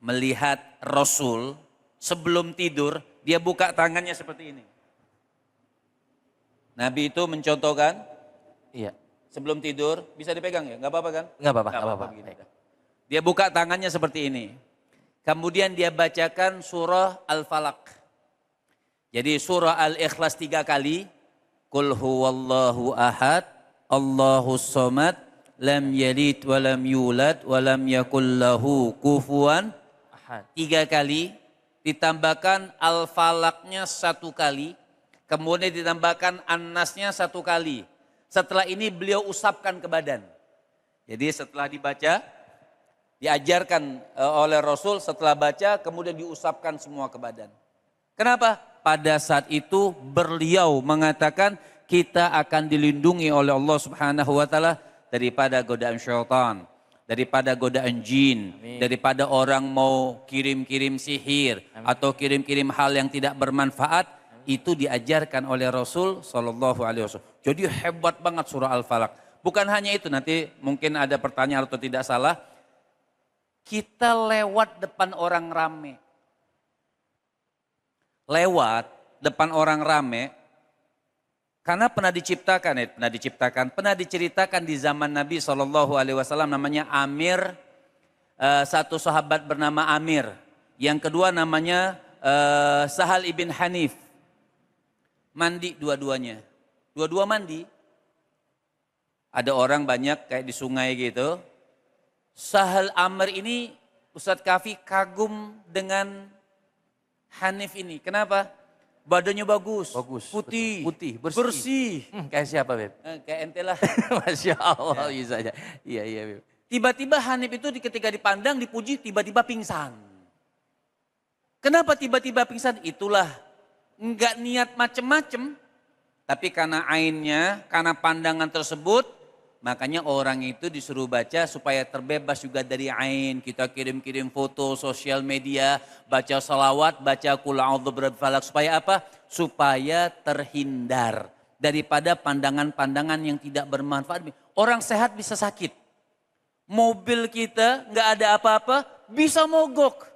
melihat Rasul sebelum tidur, dia buka tangannya seperti ini. Nabi itu mencontohkan, Iya. sebelum tidur, bisa dipegang ya? Nggak apa-apa kan? Nggak apa-apa. Begini. Dia buka tangannya seperti ini. Kemudian dia bacakan surah Al-Falaq. Jadi surah Al-Ikhlas 3 kali. Qul huwallahu ahad, Allahus somad, lam yalid wa lam yulad wa lam yakul lahu kufuwan ahad. 3 kali. Ditambahkan Al-Falaqnya 1 kali. Kemudian ditambahkan An-Nasnya 1 kali. Setelah ini beliau usapkan ke badan. Jadi setelah dibaca, diajarkan oleh Rasul, setelah baca kemudian diusapkan semua ke badan. Kenapa? Pada saat itu beliau mengatakan kita akan dilindungi oleh Allah Subhanahu wa taala daripada godaan syaitan, daripada godaan jin, daripada orang mau kirim-kirim sihir atau kirim-kirim hal yang tidak bermanfaat. Itu diajarkan oleh Rasul sallallahu alaihi wasallam. Jadi hebat banget surah Al-Falaq. Bukan hanya itu, nanti mungkin ada pertanyaan atau tidak salah. Kita lewat depan orang rame. Lewat depan orang rame, karena pernah diceritakan di zaman Nabi SAW, namanya Amir, satu sahabat bernama Amir. Yang kedua namanya Sahal ibn Hanif. Mandi dua-duanya. Dua-dua mandi. Ada orang banyak kayak di sungai gitu. Sahal Amr ini Ustadz Kafi kagum dengan Hanif ini. Kenapa? Badannya bagus, Bagus, putih, betul. Putih, bersih. bersih. Kayak siapa, Beb? Kayak ente lah. Masya Allah, bisa aja. Iya, Beb. Tiba-tiba Hanif itu ketika dipandang, dipuji, tiba-tiba pingsan. Kenapa tiba-tiba pingsan? Itulah enggak niat macem-macem. Tapi karena ainnya, karena pandangan tersebut, makanya orang itu disuruh baca supaya terbebas juga dari ain. Kita kirim-kirim foto sosial media, baca salawat, baca qul a'udzu birabbil falaq. Supaya apa? Supaya terhindar daripada pandangan-pandangan yang tidak bermanfaat. Orang sehat bisa sakit. Mobil kita nggak ada apa-apa bisa mogok.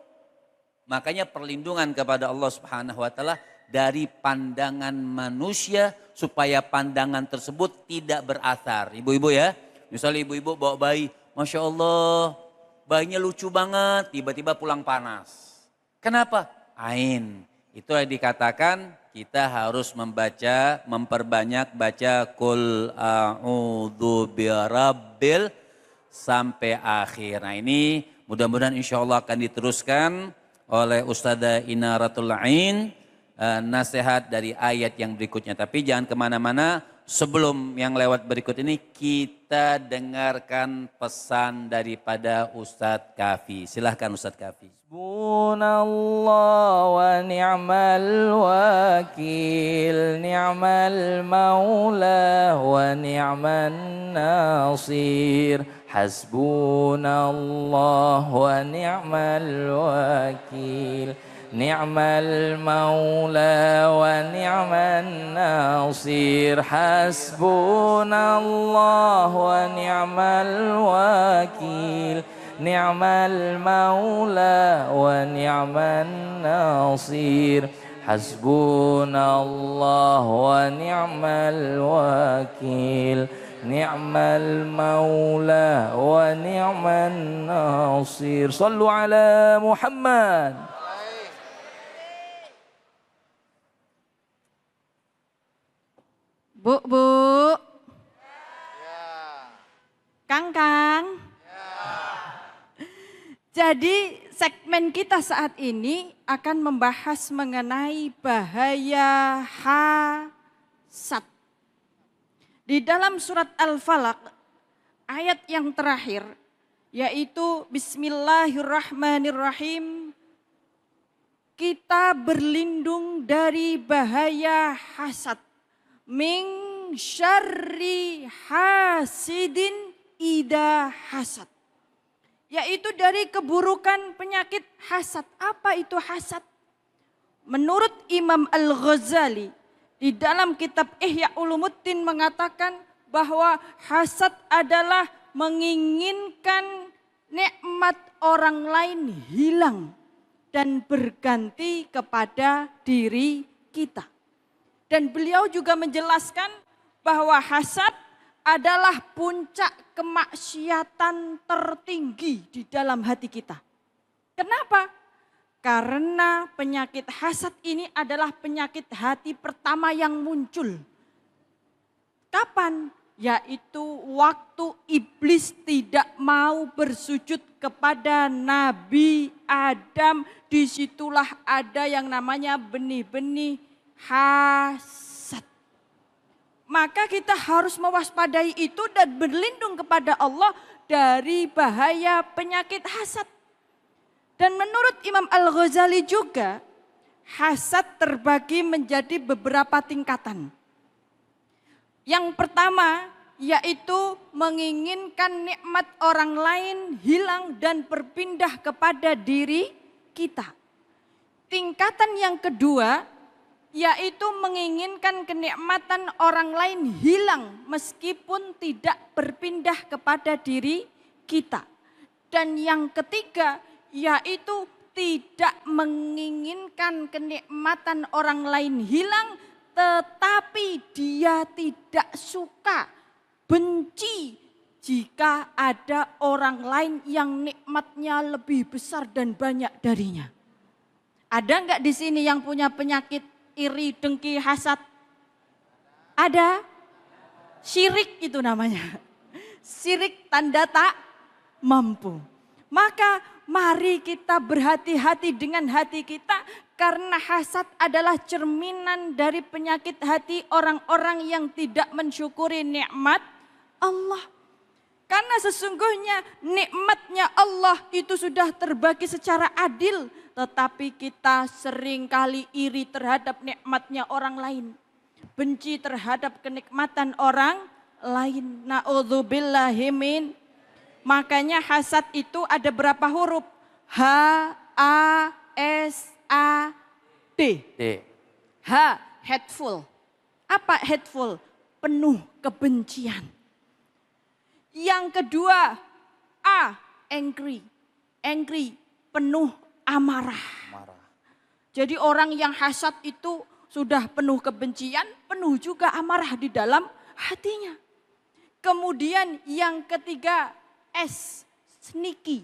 Makanya perlindungan kepada Allah Subhanahu wa taala dari pandangan manusia supaya pandangan tersebut tidak berasar. Ibu-ibu ya, misalnya ibu-ibu bawa bayi, Masya Allah bayinya lucu banget, tiba-tiba pulang panas. Kenapa? Ain. Itu yang dikatakan kita harus membaca, memperbanyak baca Qul a'udzu birabbil sampai akhir. Nah ini mudah-mudahan insya Allah akan diteruskan oleh Ustadzah Inaratul Ain. Nasihat dari ayat yang berikutnya. Tapi jangan kemana-mana, sebelum yang lewat berikut ini kita dengarkan pesan daripada Ustadz Kafi. Silahkan Ustadz Kafi. Hasbunallah wa ni'mal wakil, ni'mal maula wa ni'man nasir. Hasbunallah wa ni'mal wakil, ni'mal maula wa ni'man nasir. Hasbunallah wa ni'mal wakil, ni'mal maula wa ni'man nasir. Hasbunallah wa ni'mal wakil, ni'mal maula wa ni'man nasir. Sallu ala Muhammad. Bu, Kang. Jadi segmen kita saat ini akan membahas mengenai bahaya hasad. Di dalam surat Al-Falaq ayat yang terakhir yaitu Bismillahirrahmanirrahim. Kita berlindung dari bahaya hasad. Min syarri hasidin idza hasad. Yaitu dari keburukan penyakit hasad. Apa itu hasad? Menurut Imam Al-Ghazali di dalam kitab Ihya Ulumuddin mengatakan bahwa hasad adalah menginginkan nikmat orang lain hilang dan berganti kepada diri kita. Dan beliau juga menjelaskan bahwa hasad adalah puncak kemaksiatan tertinggi di dalam hati kita. Kenapa? Karena penyakit hasad ini adalah penyakit hati pertama yang muncul. Kapan? Yaitu waktu iblis tidak mau bersujud kepada Nabi Adam. Disitulah ada yang namanya benih-benih hasad. Maka kita harus mewaspadai itu dan berlindung kepada Allah dari bahaya penyakit hasad. Dan menurut Imam Al-Ghazali juga, hasad terbagi menjadi beberapa tingkatan. Yang pertama yaitu menginginkan nikmat orang lain hilang dan berpindah kepada diri kita. Tingkatan yang kedua yaitu menginginkan kenikmatan orang lain hilang meskipun tidak berpindah kepada diri kita. Dan yang ketiga yaitu tidak menginginkan kenikmatan orang lain hilang tetapi dia tidak suka, benci jika ada orang lain yang nikmatnya lebih besar dan banyak darinya. Ada enggak di sini yang punya penyakit iri, dengki, hasad? Ada? Syirik itu namanya. Syirik tanda tak mampu. Maka mari kita berhati-hati dengan hati kita, karena hasad adalah cerminan dari penyakit hati orang-orang yang tidak mensyukuri nikmat Allah. Karena sesungguhnya nikmatnya Allah itu sudah terbagi secara adil, tetapi kita seringkali iri terhadap nikmatnya orang lain, benci terhadap kenikmatan orang lain. Na'udzubillahi min. Makanya hasad itu ada berapa huruf? H, A, S, A, D. D. H, hateful. Apa hateful? Penuh kebencian. Yang kedua, A, angry. Angry, penuh amarah. Marah. Jadi orang yang hasad itu sudah penuh kebencian, penuh juga amarah di dalam hatinya. Kemudian yang ketiga, S, sneaky.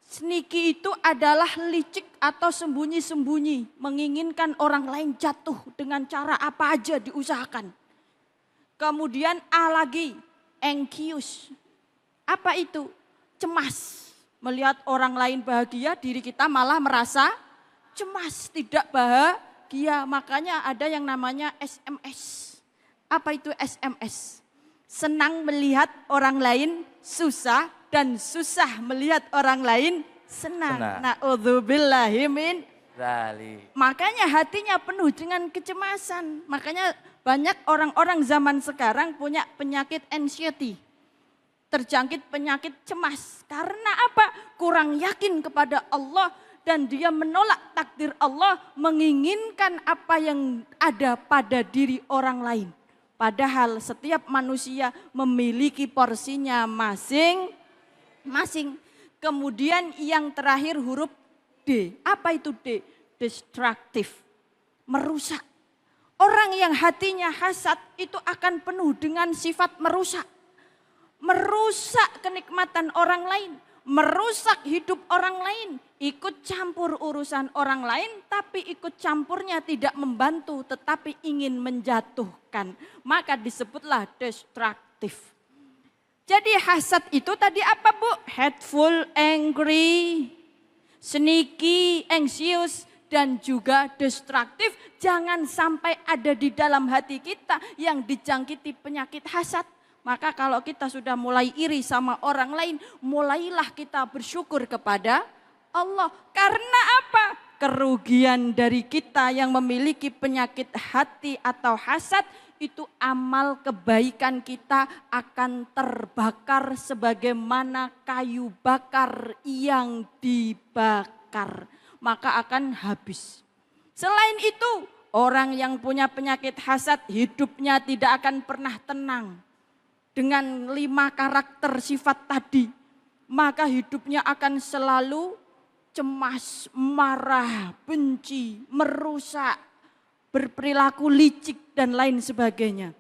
Sneaky itu adalah licik atau sembunyi-sembunyi, menginginkan orang lain jatuh dengan cara apa aja diusahakan. Kemudian A lagi, anxious. Apa itu? Cemas. Melihat orang lain bahagia, diri kita malah merasa cemas, tidak bahagia. Makanya ada yang namanya SMS. Apa itu SMS? Senang melihat orang lain susah dan susah melihat orang lain senang. Na'udzubillahi min dzalik. Makanya hatinya penuh dengan kecemasan. Makanya banyak orang-orang zaman sekarang punya penyakit anxiety. Terjangkit penyakit cemas. Karena apa? Kurang yakin kepada Allah dan dia menolak takdir Allah, menginginkan apa yang ada pada diri orang lain. Padahal setiap manusia memiliki porsinya masing-masing. Kemudian yang terakhir huruf D. Apa itu D? Destructive. Merusak. Orang yang hatinya hasad itu akan penuh dengan sifat merusak. Merusak kenikmatan orang lain. Merusak hidup orang lain. Ikut campur urusan orang lain, tapi ikut campurnya tidak membantu, tetapi ingin menjatuhkan. Maka disebutlah destruktif. Jadi hasad itu tadi apa Bu? Hateful, angry, sneaky, anxious, dan juga destruktif. Jangan sampai ada di dalam hati kita yang dijangkiti penyakit hasad. Maka kalau kita sudah mulai iri sama orang lain, mulailah kita bersyukur kepada Allah. Karena apa? Kerugian dari kita yang memiliki penyakit hati atau hasad, itu amal kebaikan kita akan terbakar sebagaimana kayu bakar yang dibakar. Maka akan habis. Selain itu, orang yang punya penyakit hasad hidupnya tidak akan pernah tenang. Dengan 5 karakter sifat tadi, maka hidupnya akan selalu cemas, marah, benci, merusak, berperilaku licik dan lain sebagainya.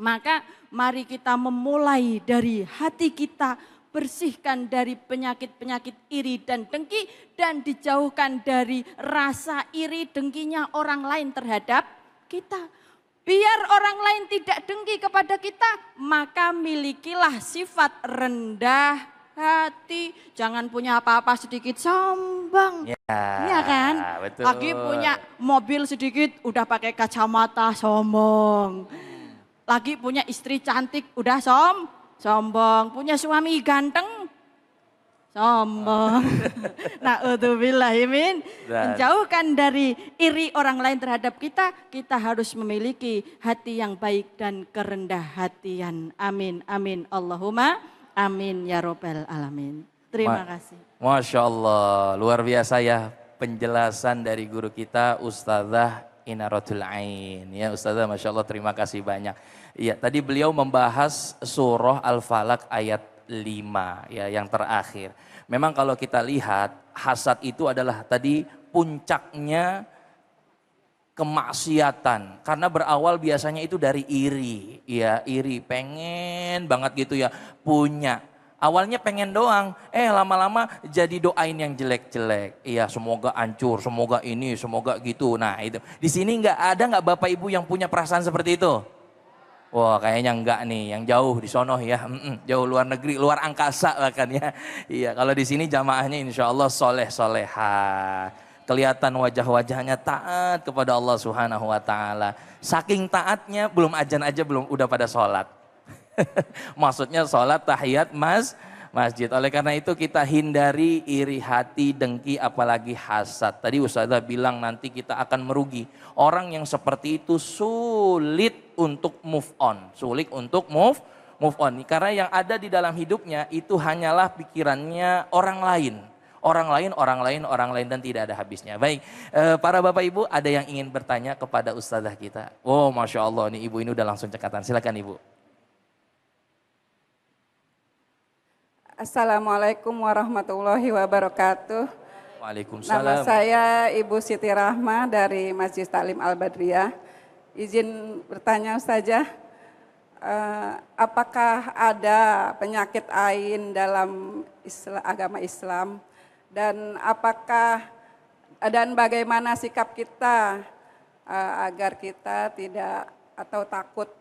Maka mari kita memulai dari hati kita, bersihkan dari penyakit-penyakit iri dan dengki, dan dijauhkan dari rasa iri dengkinya orang lain terhadap kita. Biar orang lain tidak dengki kepada kita, maka milikilah sifat rendah hati. Jangan punya apa-apa sedikit sombong. Iya kan? Betul. Lagi punya mobil sedikit udah pakai kacamata sombong. Lagi punya istri cantik udah sombong. Punya suami ganteng sombong. Na'udzubillahi min. Menjauhkan dari iri orang lain terhadap kita, kita harus memiliki hati yang baik dan kerendah hatian. Amin, amin, Allahumma amin ya robbal alamin. Terima kasih. Masya Allah, luar biasa ya penjelasan dari guru kita Ustazah Inaratul Ain. Ya Ustazah, Masya Allah, terima kasih banyak. Iya, tadi beliau membahas surah Al-Falaq ayat 5 ya, yang terakhir. Memang kalau kita lihat hasad itu adalah tadi puncaknya kemaksiatan, karena berawal biasanya itu dari iri, ya iri, pengen banget gitu ya punya. Awalnya pengen doang, lama-lama jadi doain yang jelek-jelek. Iya, semoga hancur, semoga ini, semoga gitu. Nah itu di sini nggak ada nggak Bapak Ibu yang punya perasaan seperti itu? Wah kayaknya enggak nih, yang jauh di sono ya, jauh luar negeri, luar angkasa bahkan ya. Iya, kalau di sini jamaahnya insya Allah soleh soleha. Kelihatan wajah-wajahnya taat kepada Allah Subhanahu Wa Taala. Saking taatnya belum azan aja belum udah pada sholat. Maksudnya sholat tahiyat masjid. Oleh karena itu kita hindari iri hati, dengki, apalagi hasad. Tadi Ustazah bilang nanti kita akan merugi. Orang yang seperti itu sulit untuk move on. Sulit untuk move on. Karena yang ada di dalam hidupnya itu hanyalah pikirannya orang lain. Orang lain dan tidak ada habisnya. Baik, para Bapak Ibu ada yang ingin bertanya kepada Ustazah kita. Oh Masya Allah, nih Ibu ini udah langsung cekatan. Silakan Ibu. Assalamualaikum warahmatullahi wabarakatuh. Waalaikumsalam. Nama saya Ibu Siti Rahma dari Masjid Taklim Al-Badriyah. Izin bertanya Ustazah, apakah ada penyakit ain dalam agama Islam? Dan bagaimana sikap kita agar kita tidak atau takut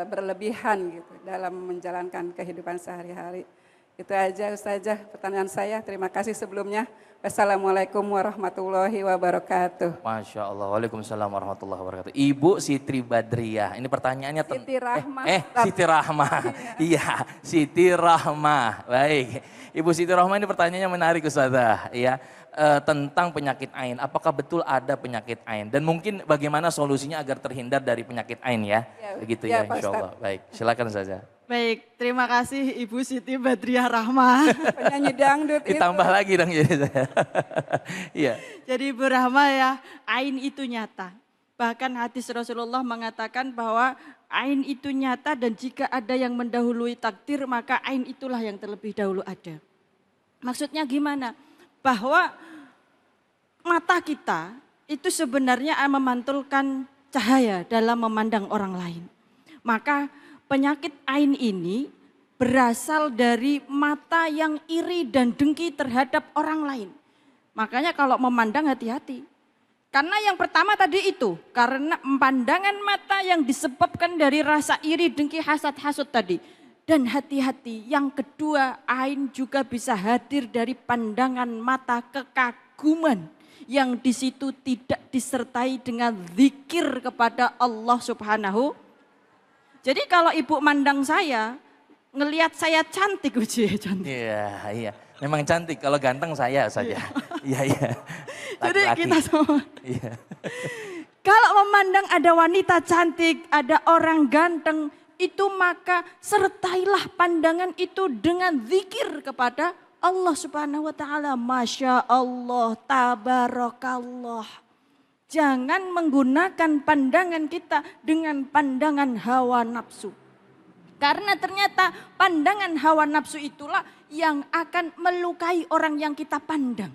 berlebihan gitu dalam menjalankan kehidupan sehari-hari? Itu aja Ustazah pertanyaan saya. Terima kasih sebelumnya. Wassalamualaikum warahmatullahi wabarakatuh. Masya Allah. Waalaikumsalam warahmatullahi wabarakatuh. Ibu Siti Badriyah. Ini pertanyaannya Siti Rahmah. Siti Rahmah. Iya, Siti Rahmah. Baik. Ibu Siti Rahmah ini pertanyaannya menarik Ustazah. Ya. Tentang penyakit ain. Apakah betul ada penyakit ain? Dan mungkin bagaimana solusinya agar terhindar dari penyakit ain ya? Begitu ya, insya Allah. Baik, silakan saja. Baik, terima kasih Ibu Siti Badriyah Rahma. Penyanyi dangdut itu. Ditambah lagi dong jadi saya. Iya. Jadi Ibu Rahma ya, ain itu nyata. Bahkan hadis Rasulullah mengatakan bahwa ain itu nyata dan jika ada yang mendahului takdir maka ain itulah yang terlebih dahulu ada. Maksudnya gimana? Bahwa mata kita itu sebenarnya memantulkan cahaya dalam memandang orang lain. Maka penyakit ain ini berasal dari mata yang iri dan dengki terhadap orang lain. Makanya kalau memandang hati-hati. Karena yang pertama tadi itu, karena pandangan mata yang disebabkan dari rasa iri, dengki, hasad, hasut tadi. Dan hati-hati, yang kedua ain juga bisa hadir dari pandangan mata kekaguman. Yang di situ tidak disertai dengan zikir kepada Allah Subhanahu. Jadi kalau ibu mandang saya, ngelihat saya cantik, uji cantik. Iya. Memang cantik, kalau ganteng saya saja. Iya. Jadi kita semua. Iya. Kalau memandang ada wanita cantik, ada orang ganteng, itu maka sertailah pandangan itu dengan zikir kepada Allah Subhanahu wa taala. Masya Allah, tabarakallah. Jangan menggunakan pandangan kita dengan pandangan hawa nafsu. Karena ternyata pandangan hawa nafsu itulah yang akan melukai orang yang kita pandang.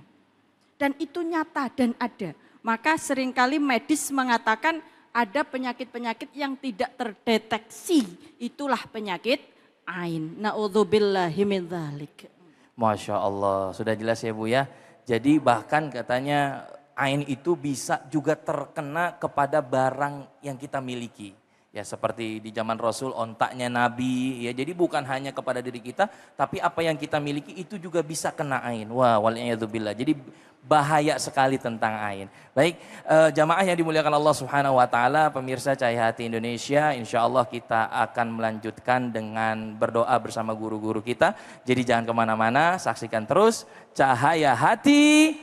Dan itu nyata dan ada. Maka seringkali medis mengatakan ada penyakit-penyakit yang tidak terdeteksi. Itulah penyakit ain. Na'udzubillahi min dzalik. Masya Allah, sudah jelas ya Bu ya. Jadi bahkan katanya ain itu bisa juga terkena kepada barang yang kita miliki. Ya seperti di zaman Rasul ontaknya Nabi. Ya jadi bukan hanya kepada diri kita, tapi apa yang kita miliki itu juga bisa kena ain. Wah, waliyadzubillah. Jadi bahaya sekali tentang ain. Baik, jamaah yang dimuliakan Allah Subhanahu wa taala, pemirsa Cahaya Hati Indonesia, insya Allah kita akan melanjutkan dengan berdoa bersama guru-guru kita. Jadi jangan kemana-mana, saksikan terus Cahaya Hati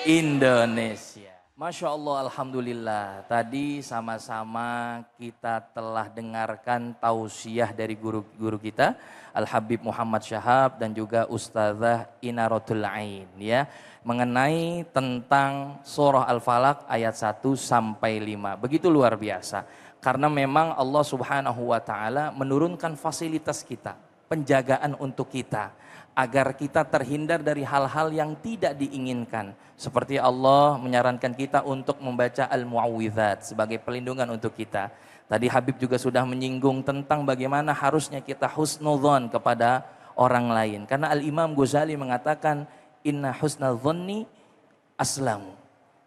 Indonesia. Masya Allah, Alhamdulillah. Tadi sama-sama kita telah dengarkan tausiah dari guru-guru kita, Al-Habib Muhammad Syahab dan juga Ustazah Inaratul Ain ya, mengenai tentang surah Al-Falaq ayat 1 sampai 5. Begitu luar biasa. Karena memang Allah Subhanahu wa taala menurunkan fasilitas kita, penjagaan untuk kita, agar kita terhindar dari hal-hal yang tidak diinginkan. Seperti Allah menyarankan kita untuk membaca Al-Mu'awwidhat sebagai pelindungan untuk kita. Tadi Habib juga sudah menyinggung tentang bagaimana harusnya kita husnudzon kepada orang lain. Karena Al-Imam Ghazali mengatakan, inna husnadzonni aslamu,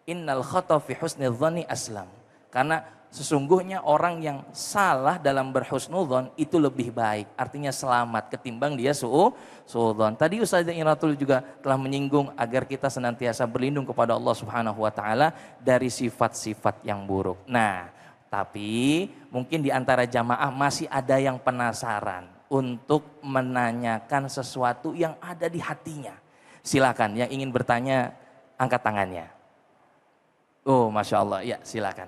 innal khata fi husnadzonni aslam. Karena sesungguhnya orang yang salah dalam berhusnudzon itu lebih baik, artinya selamat ketimbang dia suudzon. Tadi Ustazah Iratul juga telah menyinggung agar kita senantiasa berlindung kepada Allah Subhanahu wa taala dari sifat-sifat yang buruk. Nah, tapi mungkin di antara jamaah masih ada yang penasaran untuk menanyakan sesuatu yang ada di hatinya. Silakan yang ingin bertanya angkat tangannya. Oh, Masya Allah, ya silakan.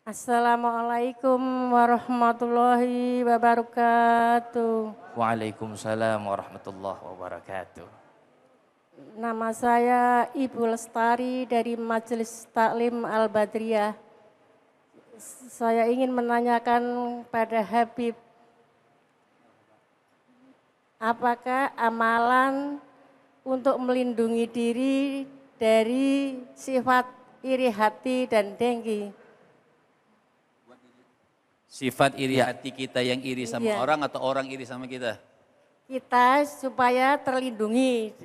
Assalamualaikum warahmatullahi wabarakatuh. Waalaikumsalam warahmatullahi wabarakatuh. Nama saya Ibu Lestari dari Majelis Taklim Al-Badriyah. Saya ingin menanyakan pada Habib, apakah amalan untuk melindungi diri dari sifat iri hati dan dengki? Sifat iri hati kita yang iri sama Iya. orang atau orang iri sama kita? Kita supaya terlindungi,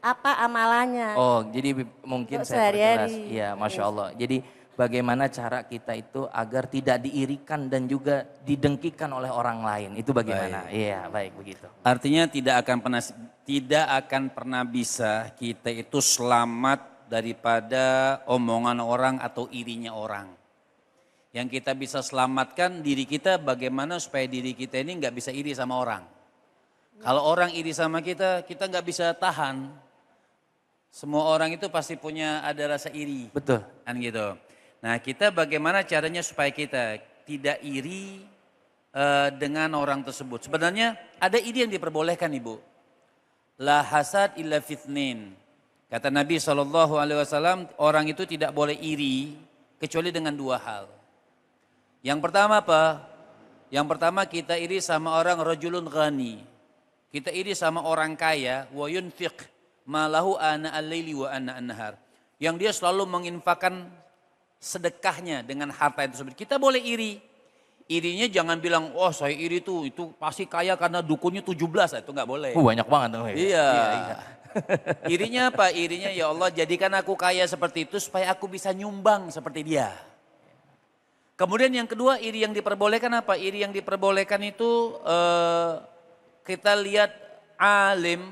apa amalannya? Oh, jadi mungkin Untuk saya perjelas. sehari-hari. Iya, Masya Allah. Jadi bagaimana cara kita itu agar tidak diirikan dan juga didengkikan oleh orang lain. Itu bagaimana? Iya, baik begitu. Artinya tidak akan pernah bisa kita itu selamat daripada omongan orang atau irinya orang. Yang kita bisa selamatkan diri kita bagaimana supaya diri kita ini nggak bisa iri sama orang. Kalau orang iri sama kita, kita nggak bisa tahan. Semua orang itu pasti punya ada rasa iri. Betul. Kan gitu. Nah, kita bagaimana caranya supaya kita tidak iri dengan orang tersebut. Sebenarnya ada iri yang diperbolehkan, Ibu. La hasad illa fitnin. Kata Nabi SAW, orang itu tidak boleh iri kecuali dengan dua hal. Yang pertama apa? Yang pertama kita iri sama orang rajulun ghani. Kita iri sama orang kaya, wa yunfiq malahu ana al-laili wa ana an-nahar. Yang dia selalu menginfakkan sedekahnya dengan harta itu tersebut. Kita boleh iri. Irinya jangan bilang, oh saya iri tuh, itu pasti kaya karena dukunnya 17, itu nggak boleh. Banyak banget tuh. Iya. Irinya apa? Irinya ya Allah jadikan aku kaya seperti itu supaya aku bisa nyumbang seperti dia. Kemudian yang kedua iri yang diperbolehkan apa? Iri yang diperbolehkan itu kita lihat alim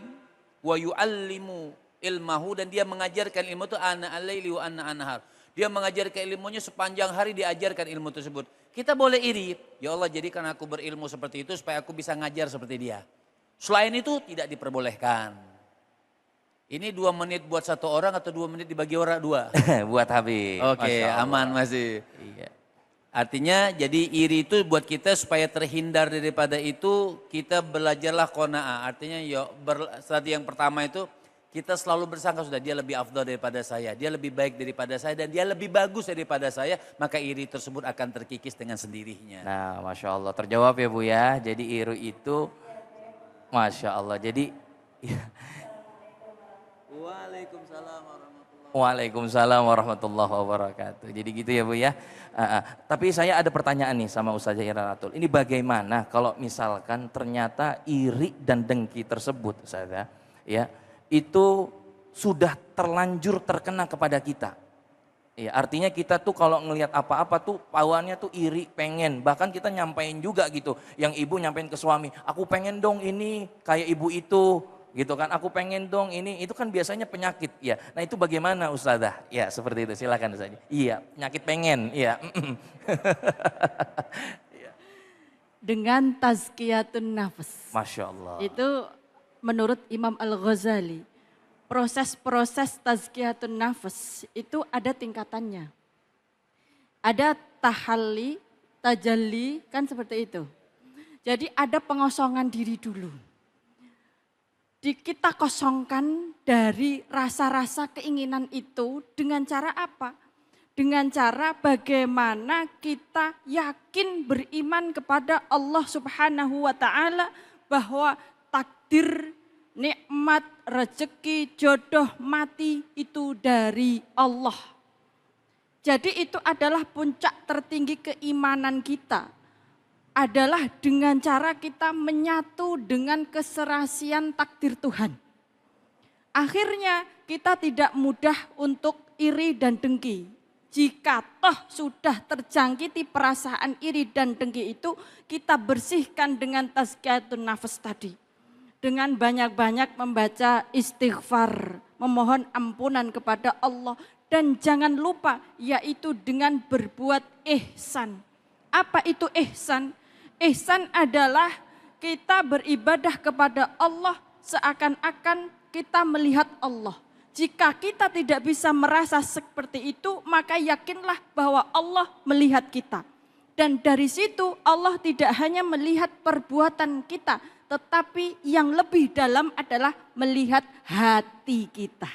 wa yu'allimu ilmahu dan dia mengajarkan ilmu itu ana al-laili wa ana an-nahar. Dia mengajarkan ilmunya sepanjang hari diajarkan ilmu tersebut. Kita boleh iri, ya Allah jadikan aku berilmu seperti itu supaya aku bisa ngajar seperti dia. Selain itu tidak diperbolehkan. Ini 2 menit buat satu orang atau 2 menit dibagi orang 2? Buat Habib. Oke, Masya Allah. aman masih. Iya. Artinya jadi iri itu buat kita supaya terhindar daripada itu kita belajarlah qanaah. Artinya ya strategi yang pertama itu kita selalu bersangka sudah dia lebih afdal daripada saya, dia lebih baik daripada saya dan dia lebih bagus daripada saya, maka iri tersebut akan terkikis dengan sendirinya. Nah, Masya Allah terjawab ya Bu ya. Jadi iri itu, Masya Allah. Jadi, Waalaikumsalam warahmatullahi wabarakatuh. Jadi gitu ya Bu ya. Tapi saya ada pertanyaan nih sama Ustazah Iratul. Ini bagaimana kalau misalkan ternyata iri dan dengki tersebut Ustazah ya, itu sudah terlanjur terkena kepada kita. Ya, artinya kita tuh kalau ngelihat apa-apa tuh pawannya tuh iri, pengen. Bahkan kita nyampein juga gitu. Yang ibu nyampein ke suami, aku pengen dong ini kayak ibu itu. Gitu kan, aku pengen dong ini, itu kan biasanya penyakit ya. Nah itu bagaimana Ustazah? Ya seperti itu, silakan Ustazah. Iya, penyakit pengen, iya. Dengan tazkiyatun nafs. Masya Allah. Itu menurut Imam Al-Ghazali, proses-proses tazkiyatun nafs itu ada tingkatannya. Ada tahalli, tajalli, kan seperti itu. Jadi ada pengosongan diri dulu. Kita kosongkan dari rasa-rasa keinginan itu dengan cara apa? Dengan cara bagaimana kita yakin beriman kepada Allah Subhanahu wa taala bahwa takdir, nikmat, rezeki, jodoh, mati itu dari Allah. Jadi itu adalah puncak tertinggi keimanan kita. Adalah dengan cara kita menyatu dengan keserasian takdir Tuhan. Akhirnya kita tidak mudah untuk iri dan dengki. Jika toh sudah terjangkiti perasaan iri dan dengki itu, kita bersihkan dengan tazkiyatun nafas tadi. Dengan banyak-banyak membaca istighfar, memohon ampunan kepada Allah. Dan jangan lupa, yaitu dengan berbuat ihsan. Apa itu ihsan? Ihsan adalah kita beribadah kepada Allah seakan-akan kita melihat Allah. Jika kita tidak bisa merasa seperti itu, maka yakinlah bahwa Allah melihat kita. Dan dari situ Allah tidak hanya melihat perbuatan kita, tetapi yang lebih dalam adalah melihat hati kita.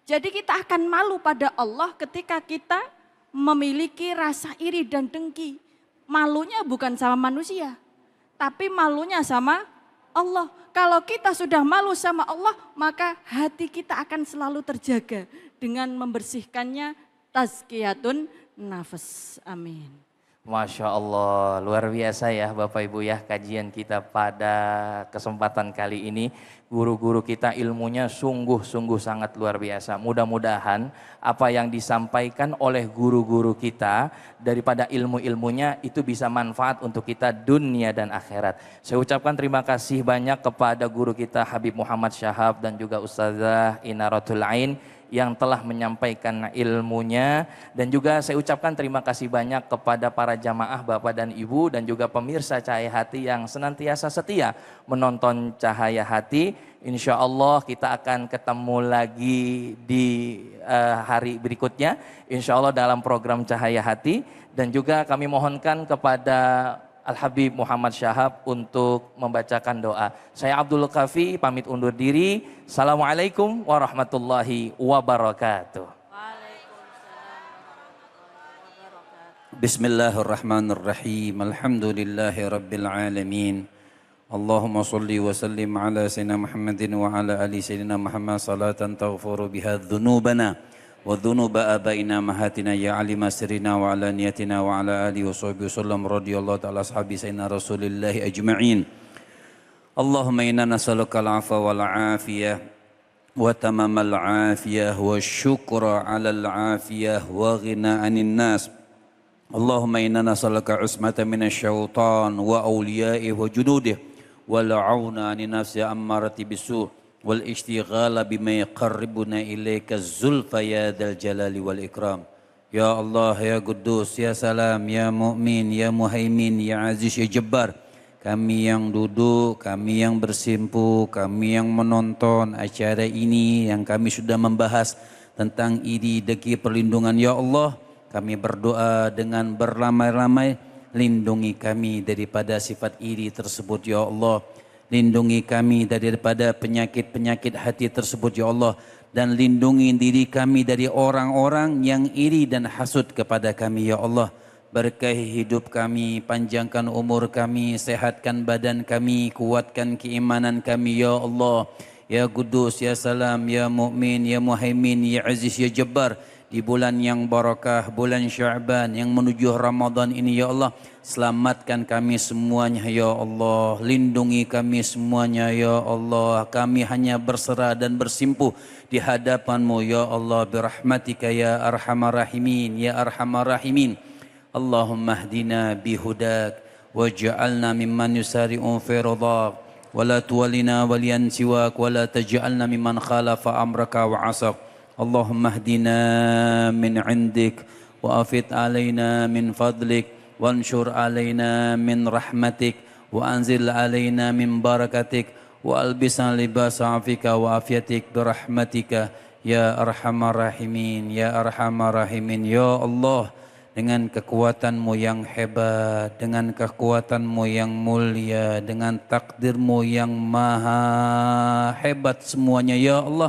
Jadi kita akan malu pada Allah ketika kita memiliki rasa iri dan dengki. Malunya bukan sama manusia, tapi malunya sama Allah. Kalau kita sudah malu sama Allah, maka hati kita akan selalu terjaga dengan membersihkannya tazkiyatun nafas. Amin. Masya Allah, luar biasa ya Bapak Ibu ya kajian kita pada kesempatan kali ini. Guru-guru kita ilmunya sungguh-sungguh sangat luar biasa. Mudah-mudahan apa yang disampaikan oleh guru-guru kita daripada ilmu-ilmunya itu bisa manfaat untuk kita dunia dan akhirat. Saya ucapkan terima kasih banyak kepada guru kita Habib Muhammad Syahab dan juga Ustazah Inaratul Ain yang telah menyampaikan ilmunya, dan juga saya ucapkan terima kasih banyak kepada para jamaah Bapak dan Ibu dan juga pemirsa Cahaya Hati yang senantiasa setia menonton Cahaya Hati. Insya Allah kita akan ketemu lagi di hari berikutnya, insya Allah dalam program Cahaya Hati. Dan juga kami mohonkan kepada Al-Habib Muhammad Syahab untuk membacakan doa. Saya Abdul Kafi pamit undur diri. Assalamualaikum warahmatullahi wabarakatuh. Bismillahirrahmanirrahim. Alhamdulillahi rabbil alamin. Allahumma salli wa sallim ala sayyidina Muhammadin wa ala ali sayyidina Muhammad salatan taghfiru biha dhunubana wa dhunuba abaina mahatina ya alima sirina wa ala niyatina wa ala alihi wa sahbihi wasallam radhiyallahu ta'ala ashabi sayyidina rasulillahi ajma'in. Allahumma inna nas'aluka al-'afwa wal 'afiyah wa tamamal 'afiyah wa syukra 'alal 'afiyah wa ghina 'anil nas. Allahumma inna nas'aluka usmata minasy syaitan wa awliya'ihi wa junudihi wal 'auna 'anil nafsi ammarati bisu' wal ishtighala bima yaqarribuna ilaika zulfa ya dzal jalali wal ikram. Ya Allah, ya Quddus, ya Salam, ya Mu'min, ya Muhaimin, ya Aziz, ya Jabbar. Kami yang duduk, kami yang bersimpu, kami yang menonton acara ini, yang kami sudah membahas tentang iri, dengki, perlindungan. Ya Allah, kami berdoa dengan berlamai-lamai, lindungi kami daripada sifat iri tersebut ya Allah. Lindungi kami daripada penyakit-penyakit hati tersebut ya Allah. Dan lindungi diri kami dari orang-orang yang iri dan hasud kepada kami ya Allah. Berkahi hidup kami, panjangkan umur kami, sehatkan badan kami, kuatkan keimanan kami ya Allah. Ya Quddus, ya Salam, ya Mu'min, ya Muhaimin, ya Aziz, ya Jabbar. Di bulan yang barakah, bulan Sya'ban yang menuju Ramadan ini ya Allah, selamatkan kami semuanya ya Allah, lindungi kami semuanya ya Allah. Kami hanya berserah dan bersimpuh di hadapan-Mu ya Allah, birahmatika ya arhamar rahimin ya arhamar rahimin. Allahumma hdina bihudak waj'alna mimman yusari'u fi ridhak wa la tuwallina waliyan siwak wa la taj'alna mimman khalafa amraka wa asak. Allahumma hdina min indik wa afid alaina min fadlik wanshur alaina min rahmatik wa anzil alaina min barakatik wa albisna libasa afika wa afiatik birahmatika ya arhamar rahimin ya arhamar rahimin. Ya Allah, dengan kekuatan-Mu yang hebat, dengan kekuatan-Mu yang mulia, dengan takdir-Mu yang maha hebat semuanya ya Allah,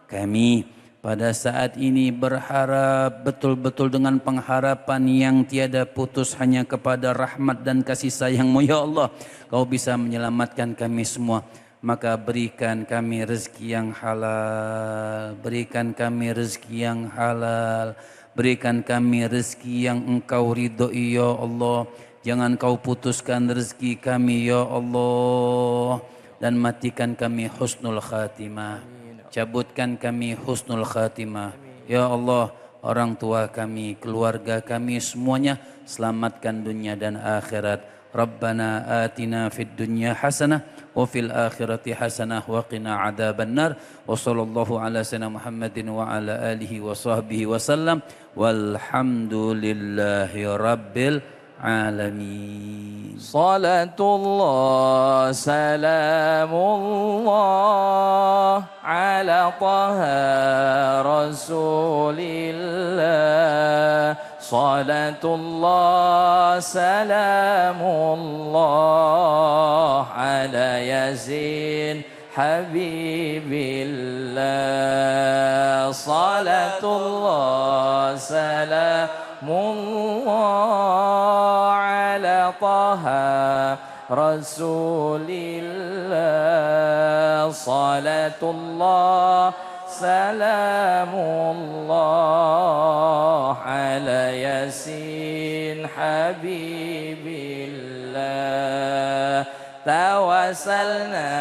kami pada saat ini berharap betul-betul dengan pengharapan yang tiada putus hanya kepada rahmat dan kasih sayang-Mu ya Allah. Kau bisa menyelamatkan kami semua. Maka berikan kami rezeki yang halal, berikan kami rezeki yang halal, berikan kami rezeki yang Engkau ridhoi ya Allah. Jangan Kau putuskan rezeki kami ya Allah, dan matikan kami husnul khatimah. Cabutkan kami husnul khatimah ya Allah. orang tua kami, keluarga kami semuanya selamatkan dunia dan akhirat. Rabbana atina fid dunya hasanah wa fil akhirati hasanah wa qina adzaban nar. Wa sallallahu ala sayyidina Muhammadin wa ala alihi wa sahbihi wa sallam. Walhamdulillahi rabbil alamin. Salatullah salamullah ala taha rasulillah. Salatullah salamullah ala yasin habibillah. Salatullah salamullah ala taha rasulillah. Salatullah salamullah ala yasin habibillah. Tawassalna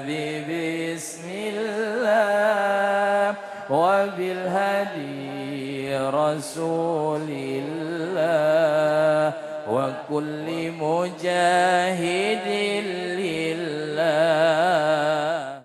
bismillah wa bil hadi rasulillah wa kulli mujahidin